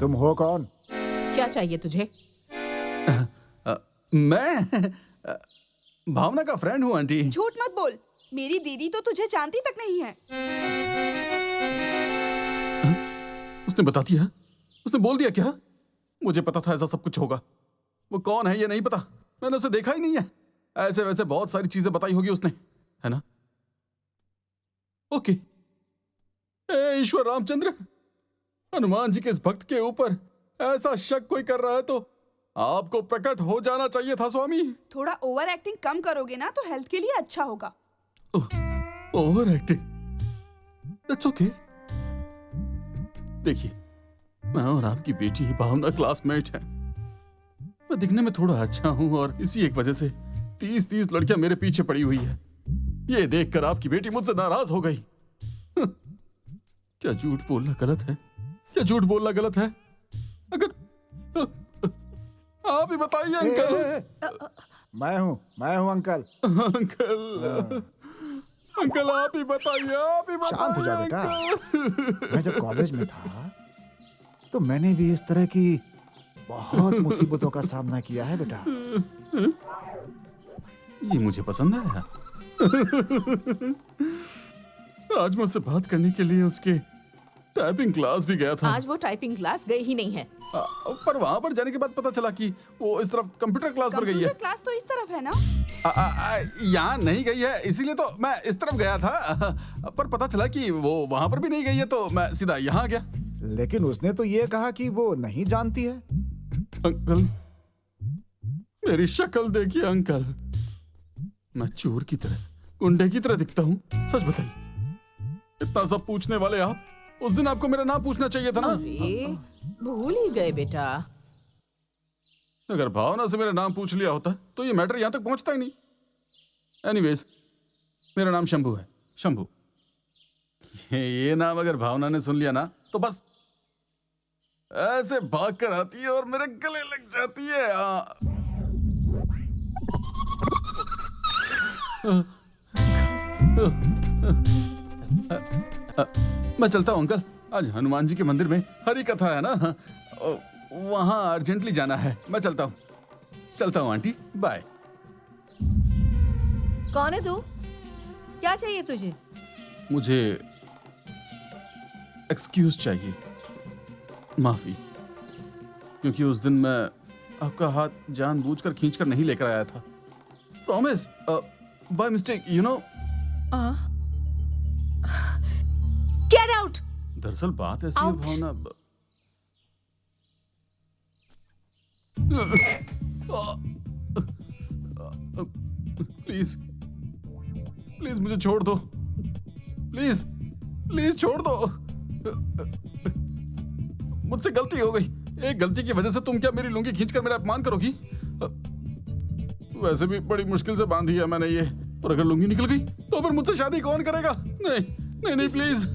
तुम हो कौन? क्या चाहिए तुझे? मैं भावना का फ्रेंड हूँ आंटी। झूठ मत बोल, मेरी दीदी तो तुझे जानती तक नहीं है। उसने बता दिया? उसने बोल दिया क्या? मुझे पता था ऐसा सब कुछ होगा। वो कौन है ये नहीं पता, मैंने उसे देखा ही नहीं है। ऐसे वैसे बहुत सारी चीजें बताई होगी उसने, है ना? ओके। ईश्वर रामचंद्र, हनुमान जी के इस भक्त के ऊपर ऐसा शक कोई कर रहा है तो आपको प्रकट हो जाना चाहिए था स्वामी। थोड़ा ओवर एक्टिंग कम करोगे ना तो हेल्थ के लिए अच्छा होगा। Over acting? That's okay. देखिए, मैं और आपकी बेटी भावना क्लासमेट है। मैं दिखने में थोड़ा अच्छा हूं और इसी एक वजह से 30 लड़कियां मेरे पीछे पड़ी हुई है। ये देखकर आपकी बेटी मुझसे नाराज हो गई। क्या झूठ बोलना गलत है? क्या झूठ बोलना गलत है? अगर आप ही बताइए अंकल। मैं हूँ अंकल। अंकल आप ही बताइए, आप ही बताइए। शांत हो जा बेटा। मैं जब कॉलेज में था तो मैंने भी इस तरह की बहुत मुसीबतों का सामना किया है बेटा। ये मुझे पसंद आया। आज मैं उससे बात करने के लिए उसके टाइपिंग क्लास भी गया था। आज वो टाइपिंग क्लास गई ही नहीं है। पर वहां पर जाने के बाद पता चला कि वो इस तरफ कंप्यूटर क्लास पर गई है। कंप्यूटर क्लास तो इस तरफ है ना? यहाँ नहीं गई है, इसीलिए तो मैं इस तरफ गया था। पर पता चला कि वो वहां पर भी नहीं गई है तो मैं सीधा यहाँ गया। लेकिन उसने तो ये कहा कि वो नहीं जानती है। अंकल, मेरी शक्ल देखिए अंकल। मैं चोर की तरह, गुंडे की तरह दिखता हूँ। सच बताइए, इतना सब पूछने वाले आप, उस दिन आपको मेरा नाम पूछना चाहिए था ना? अरे भूल ही गए बेटा। अगर भावना से मेरा नाम पूछ लिया होता तो ये मैटर यहां तक पहुंचता ही नहीं। एनीवेज, मेरा नाम शंभू है, शंभू। ये नाम अगर भावना ने सुन लिया ना तो बस ऐसे भाग कर आती है और मेरे गले लग जाती है। मैं चलता हूं अंकल, आज हनुमान जी के मंदिर में हरी कथा है ना, वहां अर्जेंटली जाना है। मैं चलता हूं आंटी, बाय। कौन है तू? क्या चाहिए तुझे? मुझे एक्सक्यूज चाहिए, माफी, क्योंकि उस दिन मैं आपका हाथ जानबूझकर खींचकर नहीं लेकर आया था। Promise, by mistake, you know. Get out. दरअसल बात ऐसी है भावना। प्लीज मुझे छोड़ दो, प्लीज छोड़ दो। मुझसे गलती हो गई। एक गलती की वजह से तुम क्या मेरी लुंगी खींचकर मेरा अपमान करोगी? वैसे भी बड़ी मुश्किल से बांधी है मैंने ये, और अगर लुंगी निकल गई तो फिर मुझसे शादी कौन करेगा? नहीं प्लीज।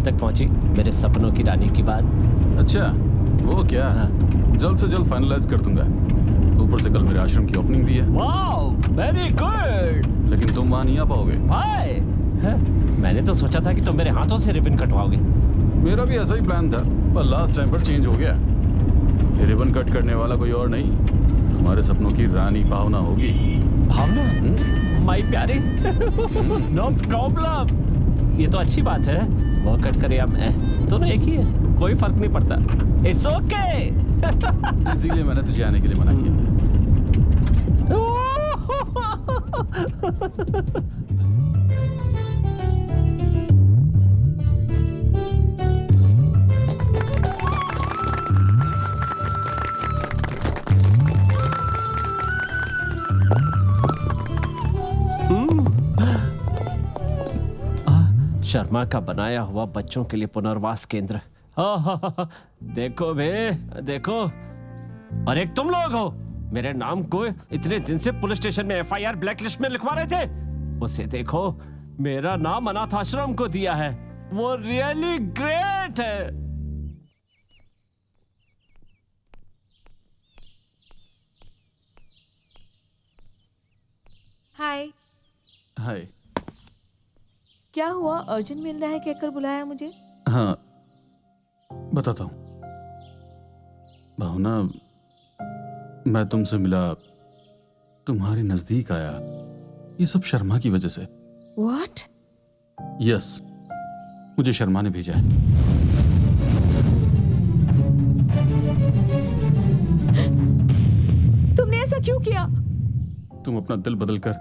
वहां तक पहुंची मेरे सपनों की रानी की बात। अच्छा, वो क्या? हाँ। जल्द से जल्द फाइनलाइज कर दूंगा। ऊपर से कल मेरे आश्रम की ओपनिंग भी है। Wow, very good. लेकिन तुम वहां नहीं आ पाओगे। भाई, मैंने तो सोचा था कि तुम मेरे हाथों से रिबन कटवाओगे। मेरा भी ऐसा ही प्लान था, पर लास्ट टाइम पर चेंज हो गया। ये रिबन कट करने वाला कोई और नहीं, तुम्हारे सपनों की रानी भावना होगी। भावना, माय प्यारे, नो प्रॉब्लम। ये तो अच्छी बात है, वो कट करे या मैं, दोनों एक ही है, कोई फर्क नहीं पड़ता। It's okay. इसीलिए मैंने तुझे आने के लिए मना किया था। शर्मा का बनाया हुआ बच्चों के लिए पुनर्वास केंद्र। देखो बे, देखो। और एक तुम लोग हो, मेरे नाम को इतने दिन से पुलिस स्टेशन में FIR ब्लैकलिस्ट में लिखवा रहे थे। उसे देखो, मेरा नाम अनाथ आश्रम को दिया है। वो रियली ग्रेट है। हाय। हाय। क्या हुआ, अर्जुन मिलना है कहकर बुलाया मुझे? हाँ, बताता हूँ। भावना, मैं तुमसे मिला, तुम्हारे नजदीक आया, ये सब शर्मा की वजह से। What? यस, मुझे शर्मा ने भेजा है। तुमने ऐसा क्यों किया? तुम अपना दिल बदलकर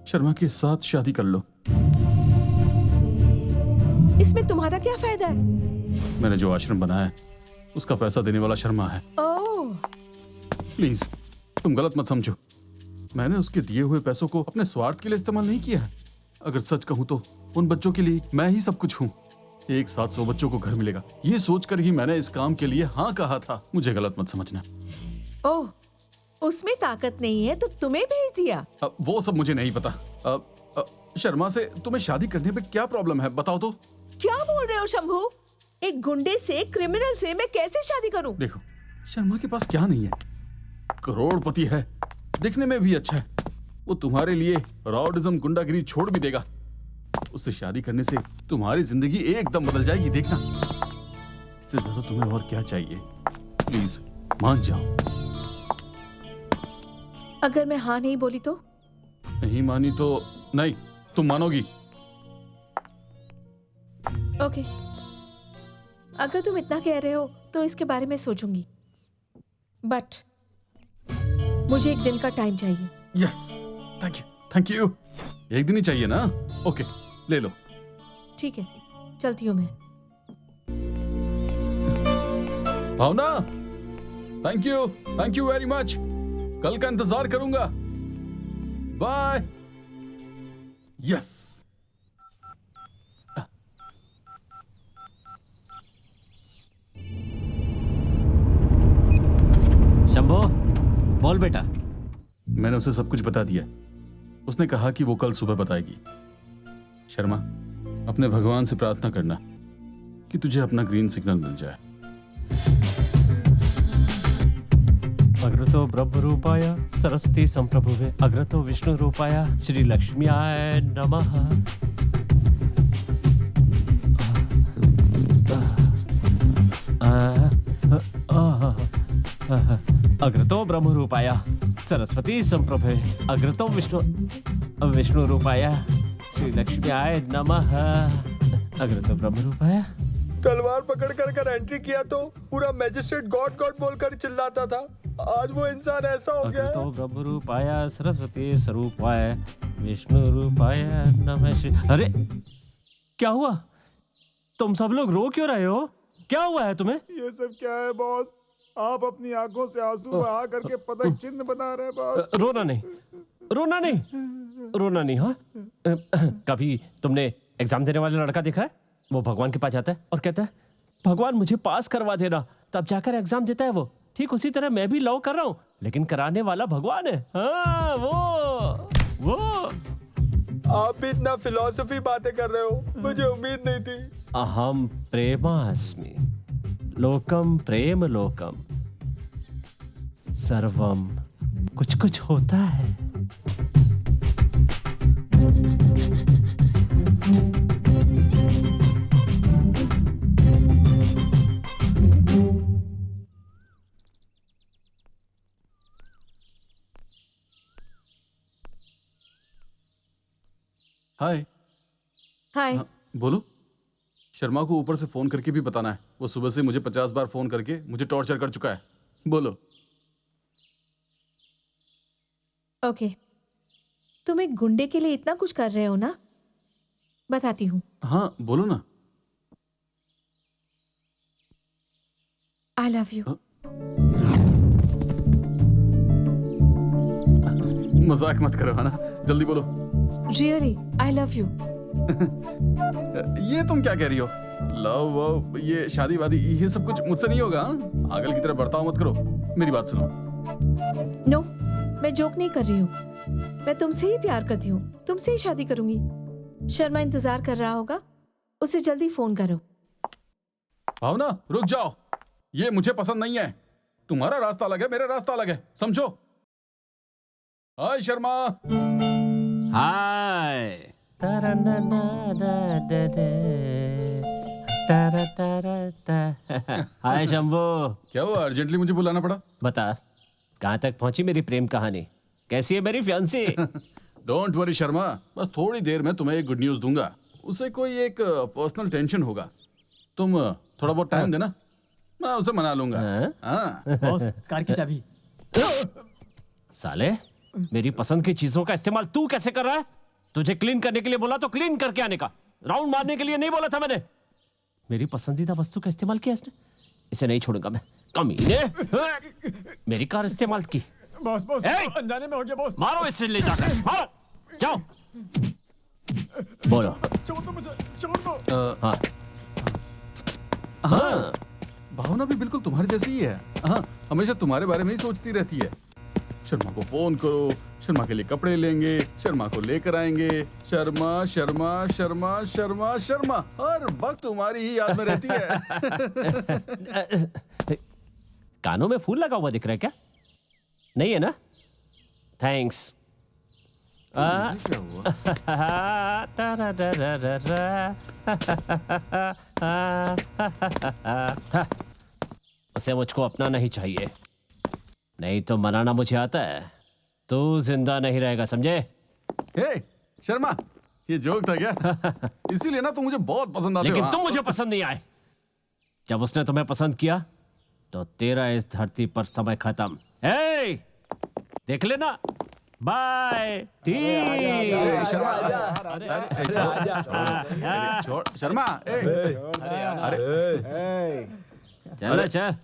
शर्मा के साथ शादी कर लो। इसमें तुम्हारा क्या फायदा है? मैंने जो आश्रम बनाया है, उसका पैसा देने वाला शर्मा है। ओह, प्लीज, तुम गलत मत समझो। मैंने उसके दिए हुए पैसों को अपने स्वार्थ के लिए इस्तेमाल नहीं किया है। अगर सच कहूं तो उन बच्चों के लिए मैं ही सब कुछ हूँ। एक साथ 100 बच्चों को घर मिलेगा, ये सोचकर ही मैंने इस काम के लिए हाँ कहा था। मुझे गलत मत समझना। ओह, उसमें ताकत नहीं है तो तुम्हें भेज दिया? वो सब मुझे नहीं पता। शर्मा से तुम्हें शादी करने पे क्या प्रॉब्लम है, बताओ तो। क्या बोल रहे हो शंभू? एक गुंडे से, क्रिमिनल से मैं कैसे शादी करूं? देखो, शर्मा के पास क्या नहीं है, करोड़पति है, दिखने में भी अच्छा है। वो तुम्हारे लिए रॉडिज्म, गुंडागिरी छोड़ भी देगा। उससे शादी करने से तुम्हारी जिंदगी एकदम बदल जाएगी, देखना। इससे ज्यादा तुम्हें और क्या चाहिए? प्लीज मान जाओ। अगर मैं हाँ नहीं बोली तो? नहीं मानी तो नहीं, तुम मानोगी। ओके, अगर तुम इतना कह रहे हो तो इसके बारे में सोचूंगी, बट मुझे एक दिन का टाइम चाहिए। Yes, thank you, thank you. एक दिन ही चाहिए ना? ओके, ले लो। ठीक है, चलती हूँ मैं। भावना, थैंक यू वेरी मच। कल का इंतजार करूंगा। बाय। यस। शंभो, बोल बेटा। मैंने उसे सब कुछ बता दिया। उसने कहा कि वो कल सुबह बताएगी। शर्मा, अपने भगवान से प्रार्थना करना कि तुझे अपना ग्रीन सिग्नल मिल जाए। अग्रतो ब्रह्म रूपाय सरस्वती संप्रभुवे अग्रतो विष्णु रूपाय श्री लक्ष्म्याय नमः। अग्रतो ब्रह्म रूपाय सरस्वती संप्रभुवे अग्रतो विष्णु रूपाय श्री लक्ष्म्याय नमः। अग्रतो ब्रह्म रूपाय। तलवार पकड़ कर एंट्री किया तो पूरा मैजिस्ट्रेट गॉड गॉड बोलकर चिल्लाता था। आज वो इंसान ऐसा हो गया है। अग्रतो ब्रह्म रूपाय सरस्वती स्वरूपाय विष्णु रूपाय नमः श्री। अरे क्या हुआ? तुम सब लोग रो क्यों रहे हो? क्या हुआ है तुम्हें? ये सब क्या है बॉस? आप अपनी आंखों से आंसू बहा करके पतंग चिन्ह बना रहे हैं बॉस। रोना नहीं, रोना नहीं, रोना नहीं। हाँ, कभी तुमने एग्जाम देने वाला लड़का देखा है? वो भगवान के पास जाता है और कहता है भगवान मुझे पास करवा देना, तब जाकर एग्जाम देता है वो। ठीक उसी तरह मैं भी लव कर रहा हूँ, लेकिन कराने वाला भगवान है। हाँ, वो आप भी इतना फिलॉसफी बातें कर रहे हो, मुझे उम्मीद नहीं थी। अहम प्रेमास्मि लोकम प्रेम लोकम सर्वम कुछ कुछ होता है। हाय। हाय। हाँ, बोलो। शर्मा को ऊपर से फोन करके भी बताना है। वो सुबह से मुझे 50 बार फोन करके मुझे टॉर्चर कर चुका है। बोलो। ओके, तुम एक गुंडे के लिए इतना कुछ कर रहे हो ना? बताती हूँ। हाँ बोलो ना। आई लव यू। मजाक मत करो, है ना? जल्दी बोलो। Really I love you. ये तुम क्या कह रही हो? लव वव, ये शादी वादी, ये सब कुछ मुझसे नहीं होगा। हाँ? पागल की तरह बर्ताव मत करो। मेरी बात सुनो। नो, मैं जोक नहीं कर रही हूँ। मैं तुमसे ही प्यार करती हूँ, तुमसे ही शादी करूंगी। शर्मा इंतजार कर रहा होगा, उसे जल्दी फोन करो। भावना रुक जाओ, ये मुझे पसंद नहीं है। तुम्हारा रास्ता अलग है, मेरा रास्ता अलग है, समझो। हाय शर्मा। हाय। हाय शंभू। क्या हुआ, अर्जेंटली मुझे बुलाना पड़ा? बता, कहाँ तक पहुंची मेरी प्रेम कहानी? कैसी है मेरी फियांसी? डोंट वरी शर्मा, बस थोड़ी देर में तुम्हें एक गुड न्यूज दूंगा। उसे कोई एक पर्सनल टेंशन होगा। तुम थोड़ा बहुत टाइम देना, मैं उसे मना लूंगा। हाँ? बॉस, कार की चाबी। साले, मेरी पसंद की चीजों का इस्तेमाल तू कैसे कर रहा है? तुझे क्लीन करने के लिए बोला तो क्लीन करके आने का, राउंड मारने के लिए नहीं बोला था मैंने। मेरी पसंदीदा वस्तु का इस्तेमाल किया इसने। इसे नहीं छोड़ूंगा मैं, कमीने। मेरी कार इस्तेमाल की। बॉस बॉस, अनजाने में हो गया बॉस। मारो इसे, ले जाकर मारो। जाओ। बोलो। छोड़ दो मुझे, छोड़ दो। हाँ हाँ, भावना भी बिल्कुल तुम्हारे जैसी ही है। हाँ, हमेशा तुम्हारे बारे में ही सोचती रहती है। शर्मा को फोन करो, शर्मा के लिए कपड़े लेंगे, शर्मा को लेकर आएंगे। शर्मा शर्मा शर्मा शर्मा शर्मा, हर वक्त तुम्हारी ही याद में रहती है। कानों में फूल लगा हुआ दिख रहा है क्या? नहीं है ना? थैंक्स। उसे मुझको अपना नहीं चाहिए, नहीं तो मनाना मुझे आता है। तू जिंदा नहीं रहेगा, समझे? हे शर्मा, ये जोक था क्या? इसीलिए ना तुम मुझे बहुत पसंद आते हो। लेकिन तुम मुझे पसंद नहीं आए। जब उसने तुम्हें पसंद किया तो तेरा इस धरती पर समय खत्म। हे, देख लेना। बाय। ठीक। शर्मा, ए, चल चल।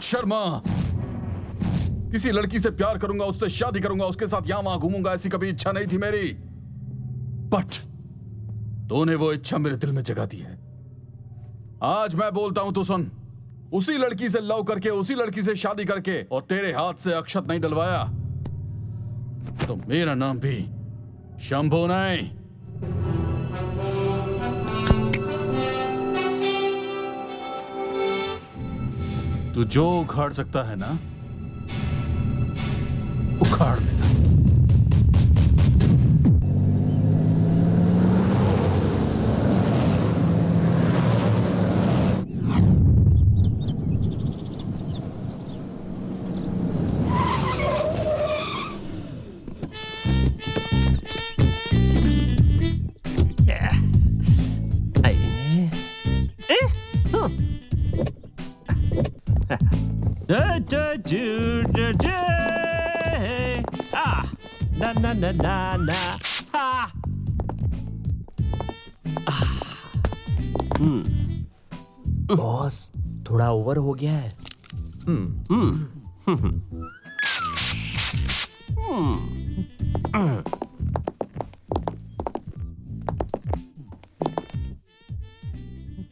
शर्मा। किसी लड़की से प्यार करूंगा, उससे शादी करूंगा, उसके साथ यहां वहां घूमूंगा, ऐसी कभी इच्छा नहीं थी मेरी। बट तूने वो इच्छा मेरे दिल में जगा दी है। आज मैं बोलता हूं, तू सुन। उसी लड़की से लव करके, उसी लड़की से शादी करके और तेरे हाथ से अक्षत नहीं डलवाया तो मेरा नाम भी शंभू नहीं। तू जो उखाड़ सकता है ना, उखाड़ लेना। Na na na na na. Ah. Boss थोड़ा ओवर हो गया है।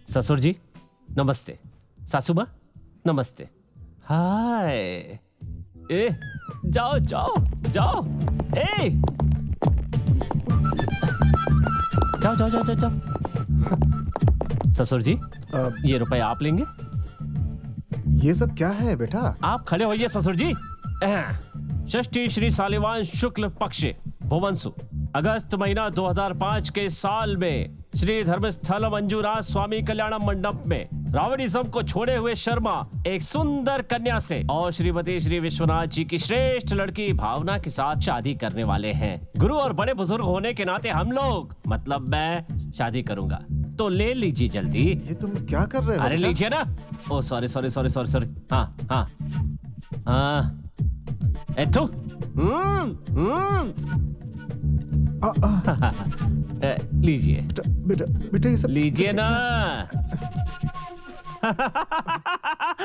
ससुर जी नमस्ते, सासू माँ नमस्ते। हाय ए जाओ जाओ जाओ, ए जाओ जाओ जाओ जाओ, जाओ। ससुर जी ये रुपए आप लेंगे? ये सब क्या है बेटा? आप खड़े होइए ससुर जी। षष्ठी श्री सालिवान शुक्ल पक्ष भुवंसु अगस्त महीना 2005 के साल में श्री धर्मस्थल मंजूराज स्वामी कल्याण मंडप में रावणिज्म को छोड़े हुए शर्मा एक सुंदर कन्या से और श्रीमती श्री विश्वनाथ जी की श्रेष्ठ लड़की भावना के साथ शादी करने वाले हैं। गुरु और बड़े बुजुर्ग होने के नाते हम लोग, मतलब मैं शादी करूंगा, तो ले लीजिए जल्दी। ये तुम क्या कर रहे हो? अरे लीजिए ना। Oh sorry sorry sorry sorry sorry. हाँ हाँ हाँ एथु लीजिए बेटा बेटा ये सब लीजिए ना।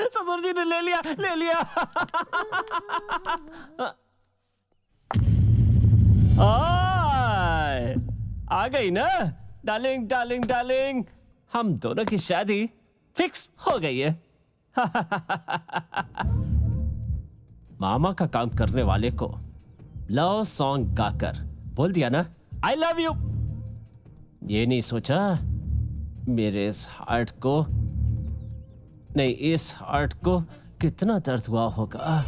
ससुर जी ने ले लिया ले लिया। आ गई ना डार्लिंग डार्लिंग डार्लिंग, हम दोनों की शादी फिक्स हो गई है। मामा का काम करने वाले को लव सॉन्ग गाकर बोल दिया ना आई लव यू। ये नहीं सोचा मेरे इस हार्ट को, नहीं इस हार्ट को कितना दर्द हुआ होगा।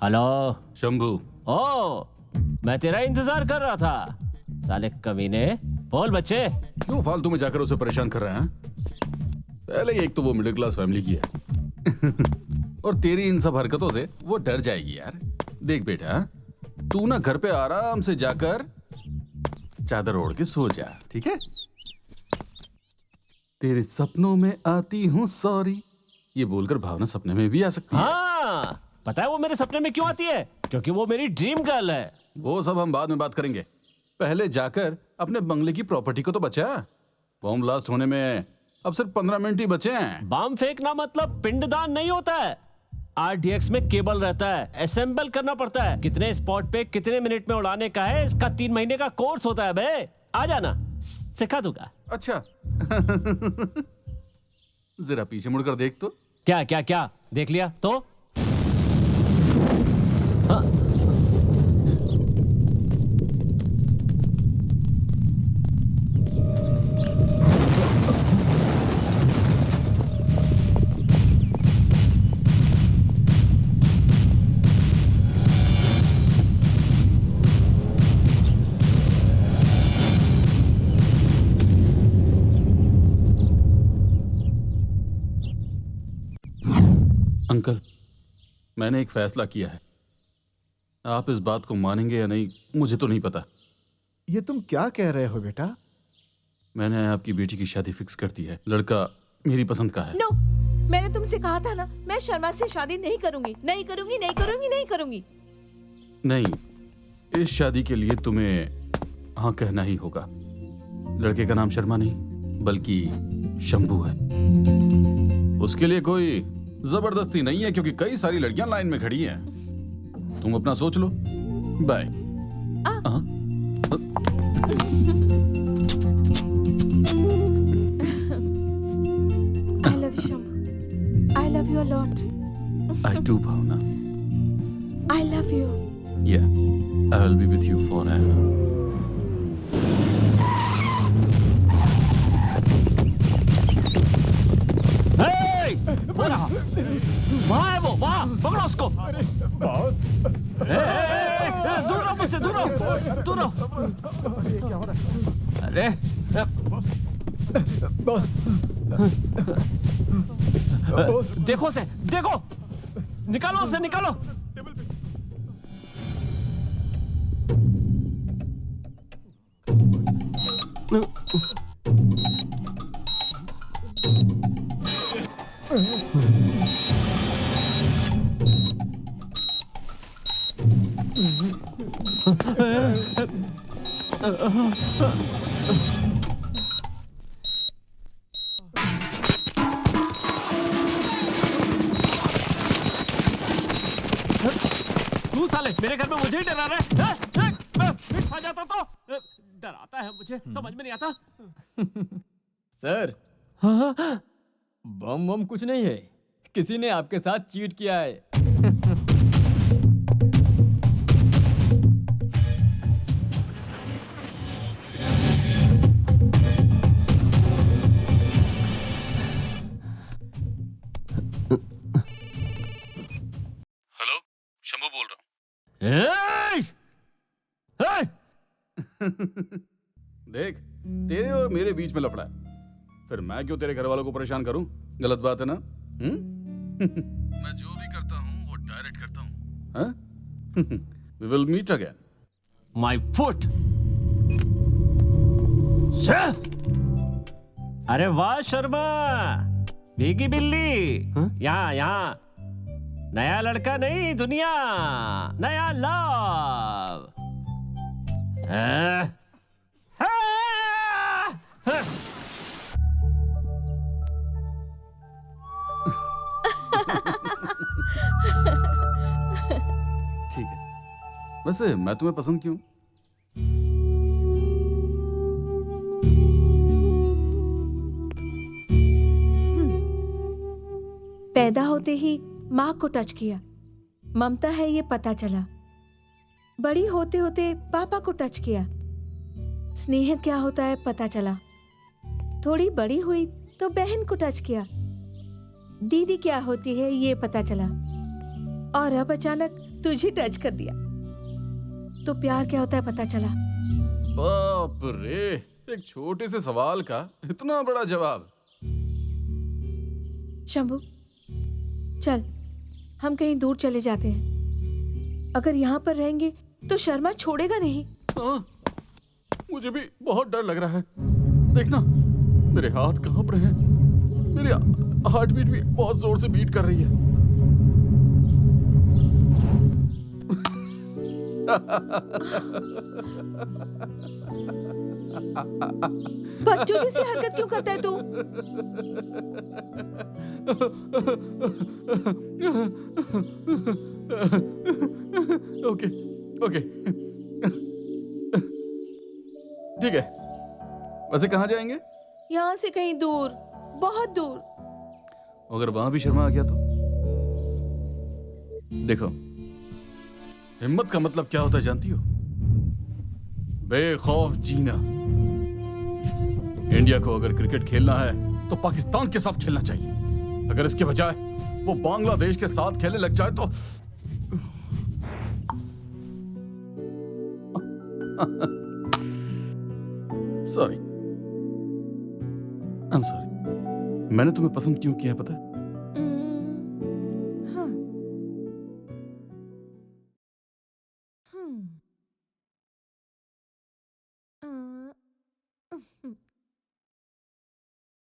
हेलो शंभू। ओ मैं तेरा इंतजार कर रहा था। साले कमीने, बोल बच्चे। क्यों फालतू में जाकर उसे परेशान कर रहे हैं? पहले ही एक तो वो मिडिल क्लास फैमिली की है और तेरी इन सब हरकतों से वो डर जाएगी यार। देख बेटा, तू ना घर पे आराम से जाकर चादर ओढ़ के सो जा, ठीक है? तेरे सपनों में आती हूँ सॉरी, ये बोलकर भावना सपने में भी आ सकती है। हाँ पता है वो मेरे सपने में क्यों आती है? क्योंकि वो मेरी ड्रीम गर्ल है। वो सब हम बाद में बात करेंगे, पहले जाकर अपने बंगले की प्रॉपर्टी को तो बचा। बॉम्ब ब्लास्ट होने में अब सिर्फ 15 मिनट ही बचे हैं। बम फेंकना मतलब पिंडदान नहीं होता है। RDX में केबल रहता है, असेंबल करना पड़ता है, कितने स्पॉट पे कितने मिनट में उड़ाने का है, इसका 3 महीने का कोर्स होता है बे। आ जाना सिखा दूंगा। अच्छा जरा पीछे मुड़कर देख तो। क्या क्या क्या देख लिया तो? हाँ। अंकल, मैंने एक फैसला किया है। आप इस बात को मानेंगे या नहीं मुझे तो नहीं पता। ये तुम क्या कह रहे हो बेटा? मैंने आपकी बेटी की शादी फिक्स कर दी है। लड़का मेरी पसंद का है। नो, मैंने तुमसे कहा था ना, मैं शर्मा से शादी नहीं करूंगी, नहीं करूंगी, नहीं करूंगी, नहीं करूंगी। नहीं, इस शादी के लिए तुम्हें हाँ कहना ही होगा। लड़के का नाम शर्मा नहीं बल्कि शंभू है। उसके लिए कोई जबरदस्ती नहीं है क्योंकि कई सारी लड़कियां लाइन में खड़ी हैं। तुम अपना सोच लो। Bye. I love you, Shambhu. I love you a lot. I do, Bhavna. I love you. Yeah, I will be with you forever. Hey! वहाँ है वो, वहाँ पकड़ो उसको। बॉस, दूर रहो मुझसे, दूर रहो, दूर रहो। ये क्या हो रहा है? अरे बॉस, देखो उसे, देखो, निकालो उसे, निकालो। तू साले मेरे घर में मुझे ही डरा रहा है? फिर आ जाता तो डराता है मुझे, समझ में नहीं आता। सर, बम वम कुछ नहीं है, किसी ने आपके साथ चीट किया है। हेलो, शंभू बोल रहा हूँ। देख, तेरे और मेरे बीच में लफड़ा है, फिर मैं क्यों तेरे घर वालों को परेशान करूं? गलत बात है ना? मैं जो भी करता हूं वो डायरेक्ट करता हूं। We will meet again. My foot! अरे वाह शर्मा, भीगी बिल्ली। यहाँ यहाँ नया लड़का नहीं, दुनिया नया लव। ठीक है, वैसे मैं तुम्हें पसंद क्यों? पैदा होते ही माँ को टच किया, ममता है ये पता चला। बड़ी होते होते पापा को टच किया, स्नेह क्या होता है पता चला। थोड़ी बड़ी हुई तो बहन को टच किया, दीदी क्या होती है ये पता चला। और अब अचानक तुझे टच कर दिया तो प्यार क्या होता है पता चला। बाप रे, एक छोटे से सवाल का इतना बड़ा जवाब। शंभू, चल हम कहीं दूर चले जाते हैं। अगर यहाँ पर रहेंगे तो शर्मा छोड़ेगा नहीं। मुझे भी बहुत डर लग रहा है। देखना, मेरे हाथ कांप रहे हैं, मेरी हार्ट बीट भी बहुत जोर से बीट कर रही है। बच्चों जैसी हरकत क्यों करता है तू? ओके ओके, ठीक है। वैसे कहाँ जाएंगे? यहाँ से कहीं दूर, बहुत दूर। अगर वहां भी शर्मा आ गया तो? देखो, हिम्मत का मतलब क्या होता है जानती हो? बेखौफ जीना। इंडिया को अगर क्रिकेट खेलना है तो पाकिस्तान के साथ खेलना चाहिए। अगर इसके बजाय वो बांग्लादेश के साथ खेलने लग जाए तो सॉरी, आई एम सॉरी। मैंने तुम्हें पसंद क्यों किया है पता है? हाँ।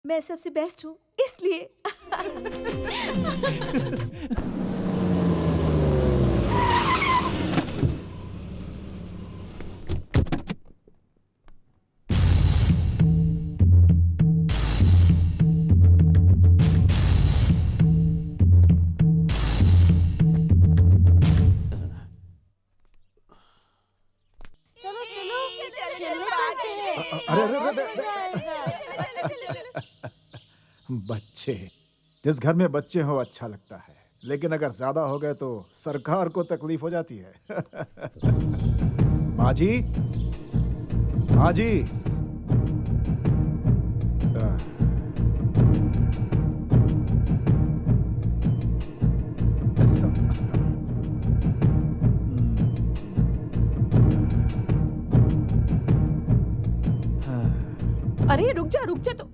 मैं सबसे बेस्ट हूँ इसलिए। बच्चे, जिस घर में बच्चे हो अच्छा लगता है, लेकिन अगर ज्यादा हो गए तो सरकार को तकलीफ हो जाती है। माँ जी, माँ जी। अरे रुक जा तो।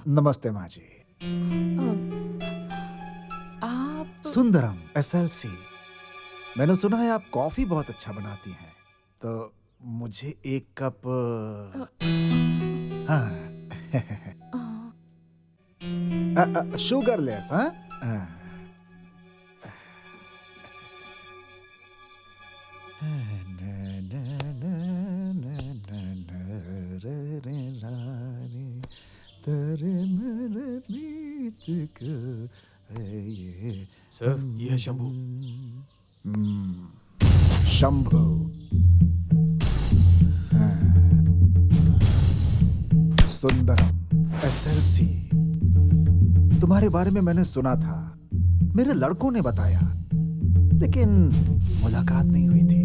नमस्ते माँ जी। आप सुंदरम SLC। मैंने सुना है आप कॉफी बहुत अच्छा बनाती हैं, तो मुझे एक कप। हाँ। शुगरलेस। हाँ। सर, ये है शंभू। शंभू। सुंदरम SLC। तुम्हारे बारे में मैंने सुना था, मेरे लड़कों ने बताया, लेकिन मुलाकात नहीं हुई थी।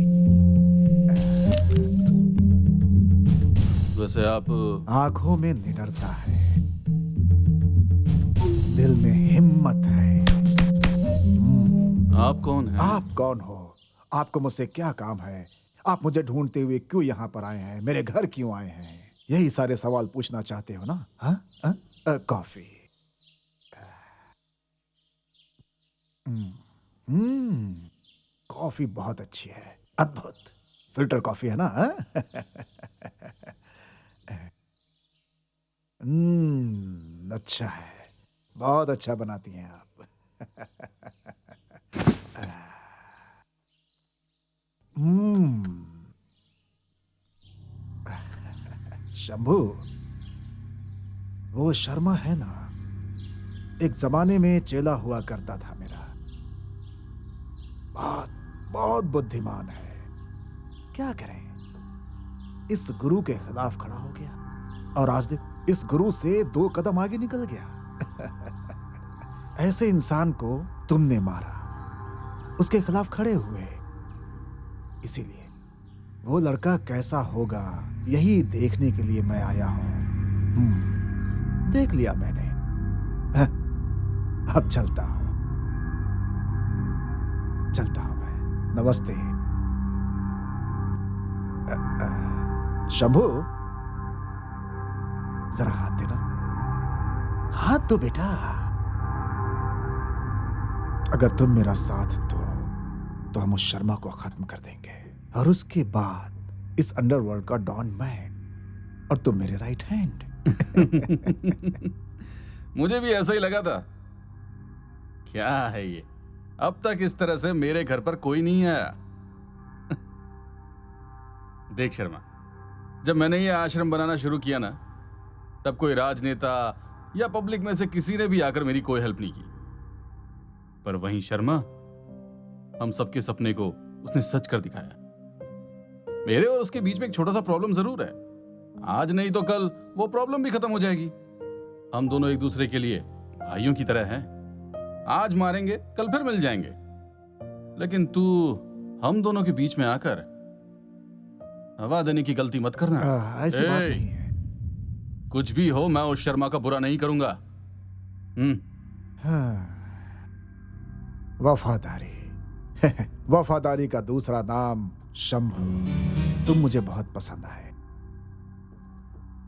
वैसे आप आंखों में निडरता है, दिल में हिम्मत है। आप कौन हैं? आप कौन हो? आपको मुझसे क्या काम है? आप मुझे ढूंढते हुए क्यों यहाँ पर आए हैं? मेरे घर क्यों आए हैं? यही सारे सवाल पूछना चाहते हो ना? हाँ? कॉफी। कॉफी बहुत अच्छी है, अद्भुत। फिल्टर कॉफी है ना? अच्छा है, बहुत अच्छा बनाती हैं आप। शंभू, वो शर्मा है ना, एक जमाने में चेला हुआ करता था मेरा। बहुत बहुत बुद्धिमान है। क्या करें, इस गुरु के खिलाफ खड़ा हो गया, और आज देख, इस गुरु से 2 कदम आगे निकल गया। ऐसे इंसान को तुमने मारा, उसके खिलाफ खड़े हुए, इसीलिए वो लड़का कैसा होगा यही देखने के लिए मैं आया हूं। देख लिया मैंने। अब चलता हूं मैं। नमस्ते। शंभू, जरा हाथ देना। हाथ दो बेटा। अगर तुम मेरा साथ दो तो हम उस शर्मा को खत्म कर देंगे, और उसके बाद इस अंडरवर्ल्ड का डॉन मैं, और तुम मेरे राइट हैंड। मुझे भी ऐसा ही लगा था। क्या है ये, अब तक इस तरह से मेरे घर पर कोई नहीं आया। देख शर्मा, जब मैंने ये आश्रम बनाना शुरू किया ना, तब कोई राजनेता या पब्लिक में से किसी ने भी आकर मेरी कोई हेल्प नहीं की। पर वहीं शर्मा, हम सबके सपने को उसने सच कर दिखाया। मेरे और उसके बीच में एक छोटा सा प्रॉब्लम जरूर है। आज नहीं तो कल वो प्रॉब्लम भी खत्म हो जाएगी। हम दोनों एक दूसरे के लिए भाइयों की तरह हैं। आज मारेंगे, कल फिर मिल जाएंगे। लेकिन तू हम दोनों के बीच में आकर हवा देने की गलती मत करना। ऐसी बात नहीं है। कुछ भी हो, मैं उस शर्मा का बुरा नहीं करूंगा। वफादारी। वफादारी का दूसरा नाम शंभू। तुम मुझे बहुत पसंद आए।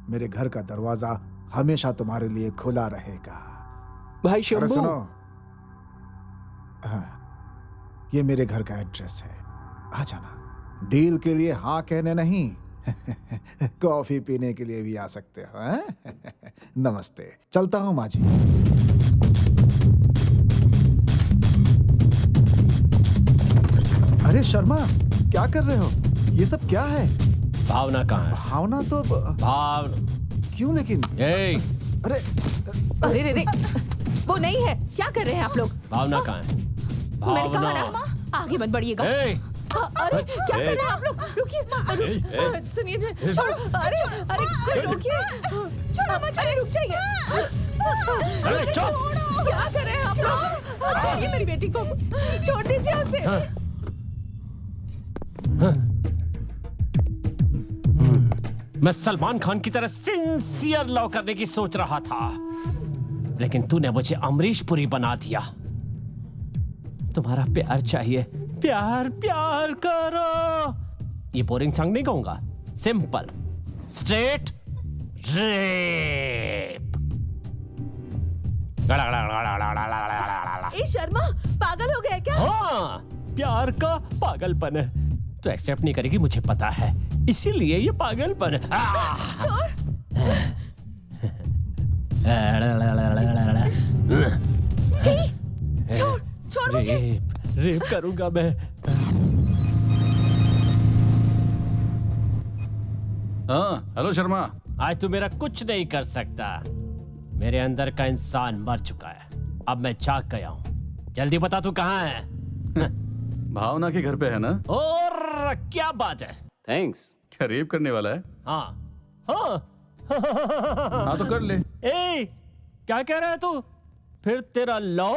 मेरे घर का दरवाजा हमेशा तुम्हारे लिए खुला रहेगा। भाई अरे शंभू, सुनो, हाँ, ये मेरे घर का एड्रेस है, आ जाना। डील के लिए हाँ कहने नहीं, कॉफी पीने के लिए भी आ सकते हो। नमस्ते, चलता हूं माँ जी। अरे शर्मा, क्या कर रहे हो? ये सब क्या है? भावना कहाँ है? भावना तो क्यों लेकिन? अरे अरे रे, वो नहीं है। क्या कर रहे हैं आप लोग? भावना कहाँ है? मैंने कहा ना, आगे मत बढ़िएगा। अरे क्या कर रहे हैं आप लोग? रुकिए, अरे सुनिए जी, छोड़ो, अरे कोई रोकिए, छोड़ो मुझे, अरे रुक जाइए, अरे छोड़ो, क्या कर रहे हैं आप लोग? छोड़िए मेरी बेटी को, छोड़ दीजिए उसे। मैं सलमान खान की तरह सिंसियर लव करने की सोच रहा था, लेकिन तूने मुझे अमरीश पुरी बना दिया। तुम्हारा प्यार चाहिए, प्यार प्यार करो। ये बोरिंग सॉन्ग नहीं कहूंगा, सिंपल स्ट्रेट रेप। ए शर्मा, पागल हो गया क्या? हाँ, प्यार का पागलपन है। तो एक्सेप्ट नहीं करेगी, मुझे पता है, इसीलिए ये पागलपन है। छोड़, छोड़ मुझे। रेप करूंगा मैं। हाँ, हेलो शर्मा। आज तू मेरा कुछ नहीं कर सकता। मेरे अंदर का इंसान मर चुका है, अब मैं जाग गया हूँ। जल्दी बता तू कहाँ है? भावना के घर पे है ना? और क्या बात है? थैंक्स। क्या रेप करने वाला है? हाँ हाँ हाँ तो कर ले। ए, क्या कह रहा है तू? फिर तेरा लॉ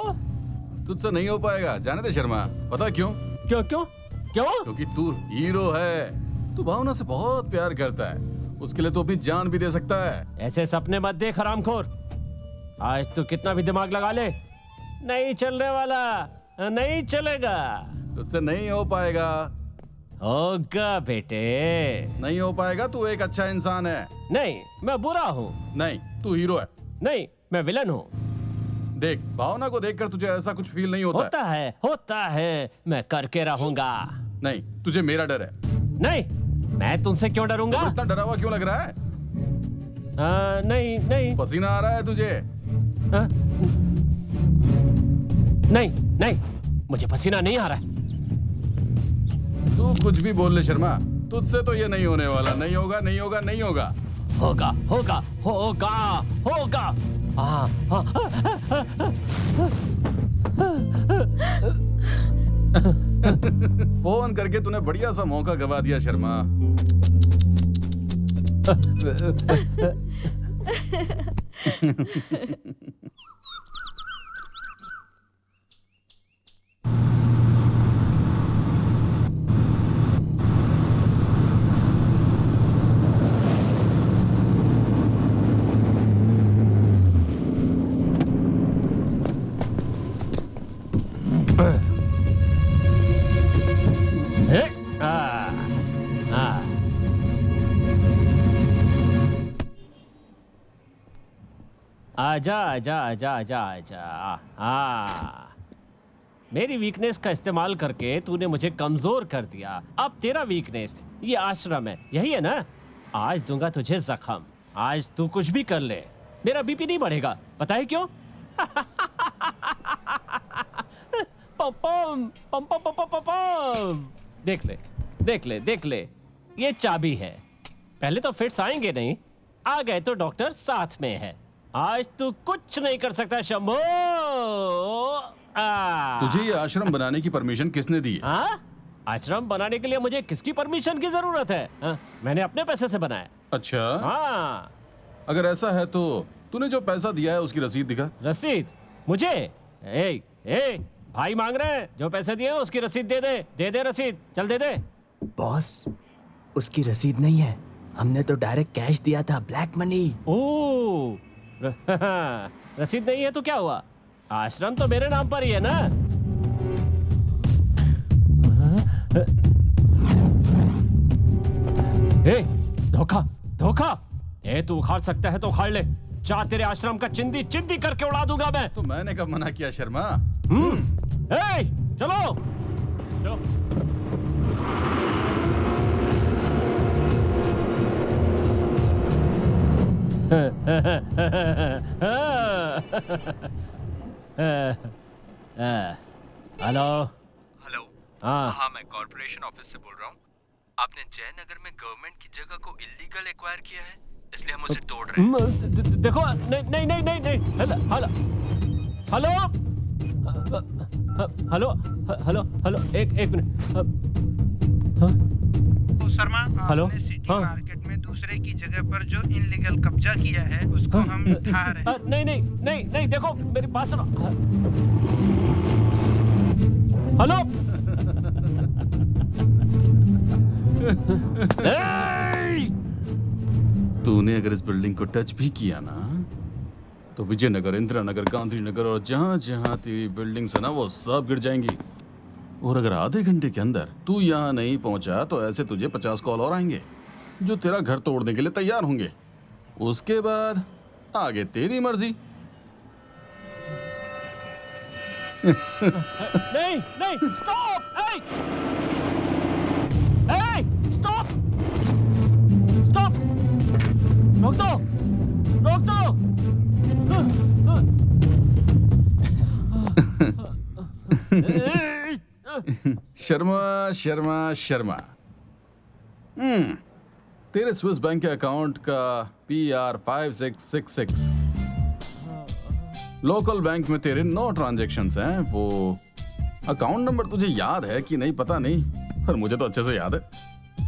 तुझसे नहीं हो पाएगा, जाने दे शर्मा। पता क्यों? क्यों क्यों क्यों? क्योंकि तू हीरो है। तू भावना से बहुत प्यार करता है, उसके लिए तो अपनी जान भी दे सकता है। ऐसे सपने मत देख हरामखोर। आज तू कितना भी दिमाग लगा ले, नहीं चलने वाला, नहीं चलेगा। तुझसे नहीं हो पाएगा। होगा बेटे। नहीं हो पाएगा, तू एक अच्छा इंसान है। नहीं, मैं बुरा हूँ। नहीं, तू हीरो है। नहीं, मैं विलन हूँ। देख, भावना को देखकर तुझे ऐसा कुछ फील नहीं होता है। होता है, मैं करके रहूंगा। नहीं, तुझे मेरा डर है। नहीं, मैं तुमसे क्यों डरूंगा? इतना डरा हुआ क्यों लग रहा है? नहीं नहीं। पसीना आ रहा है तुझे? नहीं नहीं, मुझे पसीना नहीं आ रहा है। तू कुछ भी बोल ले शर्मा, तुझसे तो ये नहीं होने वाला। नहीं होगा, नहीं होगा, नहीं होगा। होगा होगा होगा होगा। फोन करके तूने बढ़िया सा मौका गवा दिया शर्मा। आजा आजा आजा आजा आजा। हाँ, मेरी वीकनेस का इस्तेमाल करके तूने मुझे कमजोर कर दिया। अब तेरा वीकनेस ये आश्रम है, यही है ना? आज दूंगा तुझे जख्म। आज तू कुछ भी कर ले, मेरा बीपी नहीं बढ़ेगा। पता है क्यों? पम पम पम पम पम पम पम। देख ले देख ले देख ले, ये चाबी है। पहले तो फिट्स आएंगे नहीं, आ गए तो डॉक्टर साथ में है। आज तू कुछ नहीं कर सकता शंभू। तुझे ये आश्रम बनाने की परमिशन किसने दी है? हाँ? आश्रम बनाने के लिए मुझे किसकी परमिशन की जरूरत है? हाँ? मैंने अपने पैसे से बनाया। अच्छा, हाँ। अगर ऐसा है तो तूने जो पैसा दिया है उसकी रसीद दिखा। रसीद? मुझे? ए, भाई मांग रहे हैं, जो पैसे दिए उसकी रसीद दे दे रसीद, चल दे दे। बॉस, उसकी रसीद नहीं है, हमने तो डायरेक्ट कैश दिया था, ब्लैक मनी। ओह, रसीद नहीं है तो क्या हुआ? आश्रम तो मेरे नाम पर ही है ना? ए, धोखा धोखा। ए, तू उखाड़ सकता है तो उखाड़ ले। जा, तेरे आश्रम का चिंदी चिंदी करके उड़ा दूंगा मैं। तो मैंने कब मना किया शर्मा? ए, चलो चलो। Hello hello. हाँ हाँ, मैं कॉर्पोरेशन ऑफिस से बोल रहा हूँ। आपने जयनगर में गवर्नमेंट की जगह को इलीगल एक्वायर किया है, इसलिए हम उसे तोड़ रहे हैं। देखो, नहीं नहीं नहीं नहीं। Hello hello hello hello hello, एक मिनट। तो शर्मा, हेलो? आपने सिटी हाँ? मार्केट में दूसरे की जगह पर जो इनलीगल कब्जा किया है उसको हम उठा रहे हैं। नहीं नहीं नहीं नहीं, देखो मेरी बात सुनो। हेलो? तूने अगर इस बिल्डिंग को टच भी किया ना तो विजयनगर, इंदिरा नगर, गांधीनगर और जहां जहां तेरी बिल्डिंग्स है ना वो सब गिर जाएंगी। और अगर आधे घंटे के अंदर तू यहाँ नहीं पहुंचा तो ऐसे तुझे 50 कॉल और आएंगे जो तेरा घर तोड़ने के लिए तैयार होंगे। उसके बाद आगे तेरी मर्जी। नहीं नहीं, स्टॉप! स्टॉप! स्टॉप! रोक दो! रोक दो! शर्मा शर्मा शर्मा। तेरे स्विस बैंक के अकाउंट का PR 5666 लोकल बैंक में तेरे 9 ट्रांजैक्शंस हैं। वो अकाउंट नंबर तुझे याद है कि नहीं पता नहीं, पर मुझे तो अच्छे से याद है।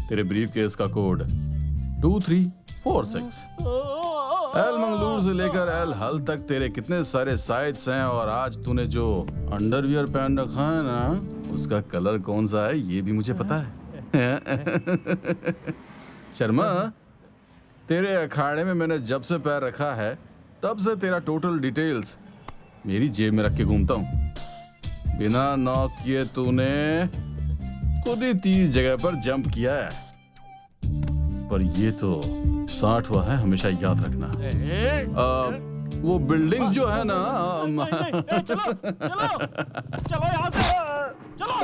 तेरे ब्रीफ केस का कोड 2346। एल मंगलूर से लेकर एल हल तक तेरे कितने सारे साइट्स हैं, और आज तूने जो अंडरवियर पहन रखा है ना उसका कलर कौन सा है ये भी मुझे पता है। शर्मा, तेरे अखाड़े में मैंने जब से पैर रखा है तब से तेरा टोटल डिटेल्स मेरी जेब में रख के घूमता हूँ। बिना नॉक किए तूने खुद ही 30 जगह पर जंप किया है, पर ये तो 60 हुआ है, हमेशा याद रखना। वो बिल्डिंग जो है ना चलो चलो चलो यहाँ से चलो।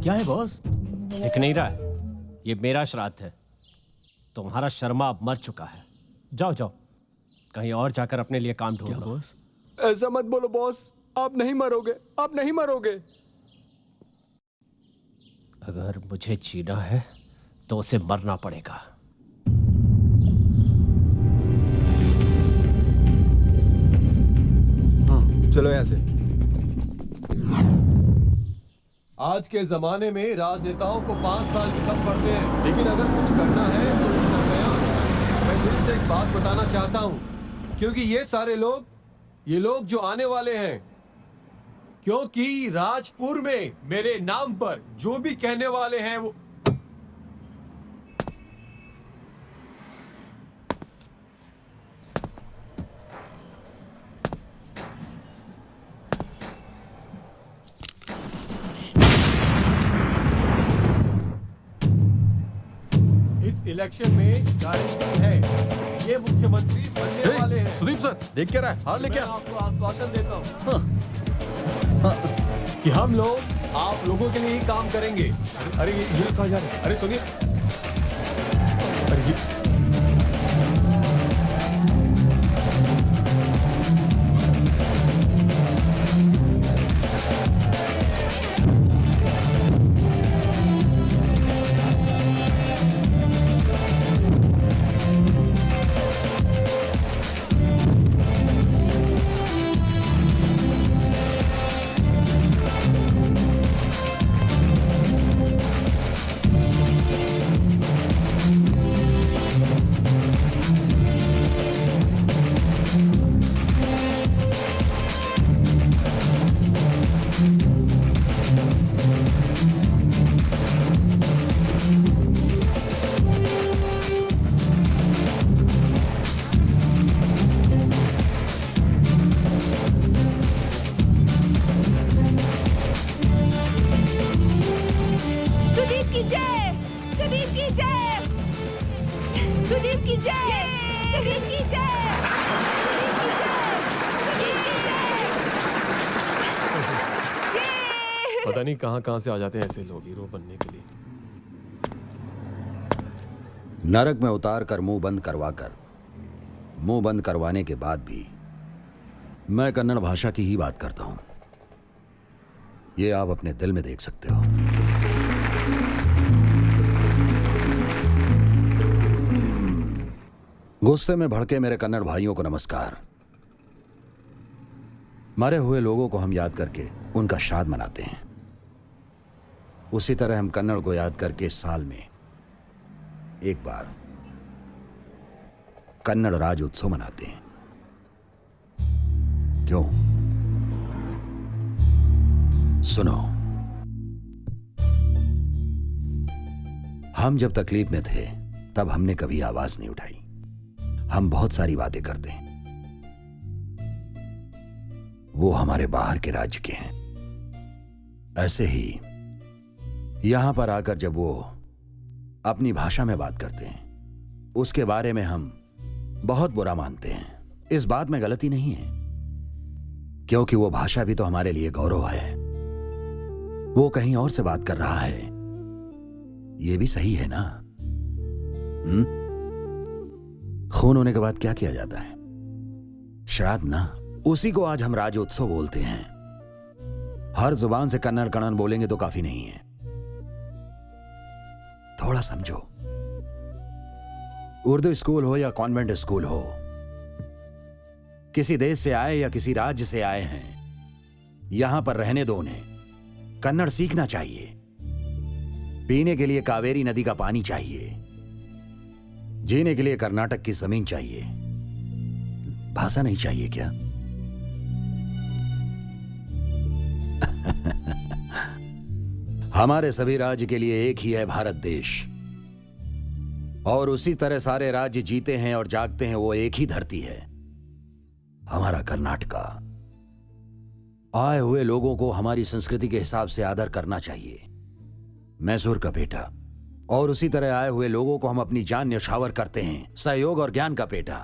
क्या है बॉस? दिख नहीं रहा है? ये मेरा श्राद्ध है। तुम्हारा शर्मा अब मर चुका है। जाओ जाओ, कहीं और जाकर अपने लिए काम ढूंढ लो। बॉस? ऐसा मत बोलो बॉस, आप नहीं मरोगे, आप नहीं मरोगे। अगर मुझे जीना है तो उसे मरना पड़ेगा। चलो यहाँ से। आज के जमाने में राजनेताओं को 5 साल भी कम पड़ते हैं, लेकिन अगर कुछ करना है तो उसका नया। मैं दिल से एक बात बताना चाहता हूँ, क्योंकि ये सारे लोग, ये लोग जो आने वाले हैं, क्योंकि राजपुर में मेरे नाम पर जो भी कहने वाले हैं वो इलेक्शन में गारंटी है ये मुख्यमंत्री बनने वाले हैं। सुदीप सर, देख क्या रहा है? हार लेके मैं आपको आश्वासन देता हूँ कि हम लोग आप लोगों के लिए ही काम करेंगे। अरे ये कहाँ जा रहे हैं? अरे सुनिए, अरे ये सुदीप की जय, सुदीप की जय, सुदीप की जय, सुदीप की जय, सुदीप की जय, सुदीप की जय। पता नहीं कहां से आ जाते हैं ऐसे लोग हीरो बनने के लिए। नरक में उतार कर मुंह बंद करवाने के बाद भी मैं कन्नड़ भाषा की ही बात करता हूं। ये आप अपने दिल में देख सकते हो। गुस्से में भड़के मेरे कन्नड़ भाइयों को नमस्कार। मरे हुए लोगों को हम याद करके उनका श्राद्ध मनाते हैं। उसी तरह हम कन्नड़ को याद करके साल में एक बार कन्नड़ राज उत्सव मनाते हैं। क्यों? सुनो, हम जब तकलीफ में थे तब हमने कभी आवाज नहीं उठाई। हम बहुत सारी बातें करते हैं, वो हमारे बाहर के राज्य के हैं। ऐसे ही यहां पर आकर जब वो अपनी भाषा में बात करते हैं उसके बारे में हम बहुत बुरा मानते हैं। इस बात में गलती नहीं है, क्योंकि वो भाषा भी तो हमारे लिए गौरव है। वो कहीं और से बात कर रहा है, ये भी सही है ना? खून होने के बाद क्या किया जाता है? श्राद्ध ना। उसी को आज हम राज्योत्सव बोलते हैं। हर जुबान से कन्नड़ कणन बोलेंगे तो काफी नहीं है। थोड़ा समझो। उर्दू स्कूल हो या कॉन्वेंट स्कूल हो, किसी देश से आए या किसी राज्य से आए हैं, यहां पर रहने दो उन्हें। कन्नड़ सीखना चाहिए। पीने के लिए कावेरी नदी का पानी चाहिए, जीने के लिए कर्नाटक की जमीन चाहिए। भाषा नहीं चाहिए क्या? हमारे सभी राज्य के लिए एक ही है भारत देश, और उसी तरह सारे राज्य जीते हैं और जागते हैं। वो एक ही धरती है, हमारा कर्नाटका। आए हुए लोगों को हमारी संस्कृति के हिसाब से आदर करना चाहिए। मैसूर का बेटा, और उसी तरह आए हुए लोगों को हम अपनी जान न्यौछावर करते हैं। सहयोग और ज्ञान का बेटा।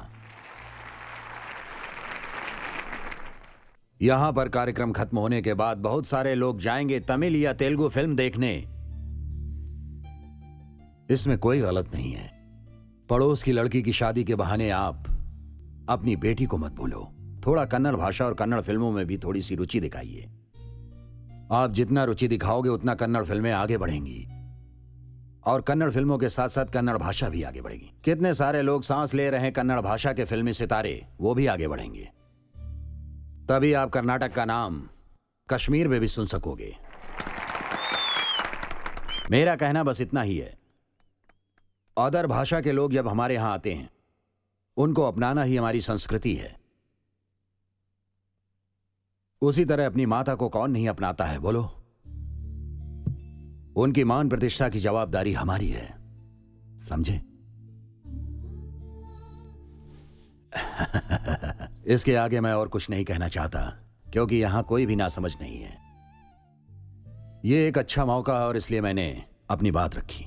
यहां पर कार्यक्रम खत्म होने के बाद बहुत सारे लोग जाएंगे तमिल या तेलुगु फिल्म देखने। इसमें कोई गलत नहीं है। पड़ोस की लड़की की शादी के बहाने आप अपनी बेटी को मत भूलो। थोड़ा कन्नड़ भाषा और कन्नड़ फिल्मों में भी थोड़ी सी रुचि दिखाइए। आप जितना रुचि दिखाओगे उतना कन्नड़ फिल्में आगे बढ़ेंगी, और कन्नड़ फिल्मों के साथ साथ कन्नड़ भाषा भी आगे बढ़ेगी। कितने सारे लोग सांस ले रहे हैं कन्नड़ भाषा के फिल्मी सितारे, वो भी आगे बढ़ेंगे। तभी आप कर्नाटक का नाम कश्मीर में भी सुन सकोगे। मेरा कहना बस इतना ही है। अदर भाषा के लोग जब हमारे यहां आते हैं, उनको अपनाना ही हमारी संस्कृति है। उसी तरह अपनी माता को कौन नहीं अपनाता है, बोलो? उनकी मान प्रतिष्ठा की जवाबदारी हमारी है, समझे? इसके आगे मैं और कुछ नहीं कहना चाहता, क्योंकि यहां कोई भी नासमझ नहीं है। यह एक अच्छा मौका है और इसलिए मैंने अपनी बात रखी।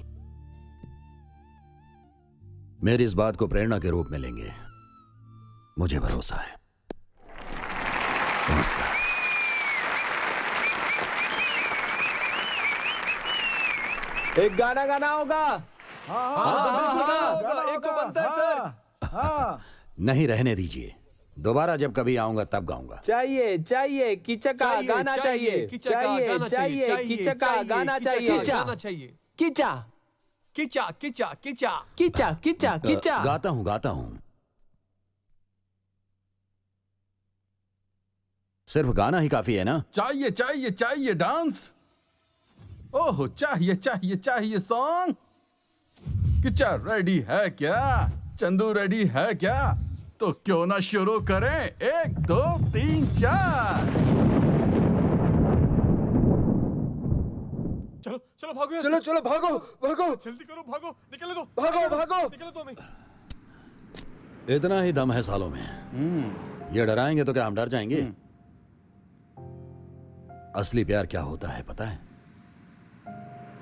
मेरी इस बात को प्रेरणा के रूप में लेंगे, मुझे भरोसा है। नमस्कार। एक गाना गाना होगा। एक तो बनता है सर। नहीं, रहने दीजिए। दोबारा जब कभी आऊंगा तब गाऊंगा। चाहिए चाहिए किचका गाना चाहिए। चाहिए चाहिए किचका गाना चाहिए। किचा किचा किचा किचा किचा किचा किचा। गाता हूं। सिर्फ गाना ही काफी है ना? चाहिए चाहिए चाहिए डांस। ओह, चाहिए चाहिए चाहिए सॉन्ग। किचा रेडी है क्या? चंदू रेडी है क्या? तो क्यों ना शुरू करें। 1 2 3 4। चलो चलो भागो, चलो चलो भागो भागो, जल्दी करो, भागो, निकल दो, भागो भागो। निकल दो हमें। इतना ही दम है सालों में। ये डराएंगे तो क्या हम डर जाएंगे? असली प्यार क्या होता है पता है?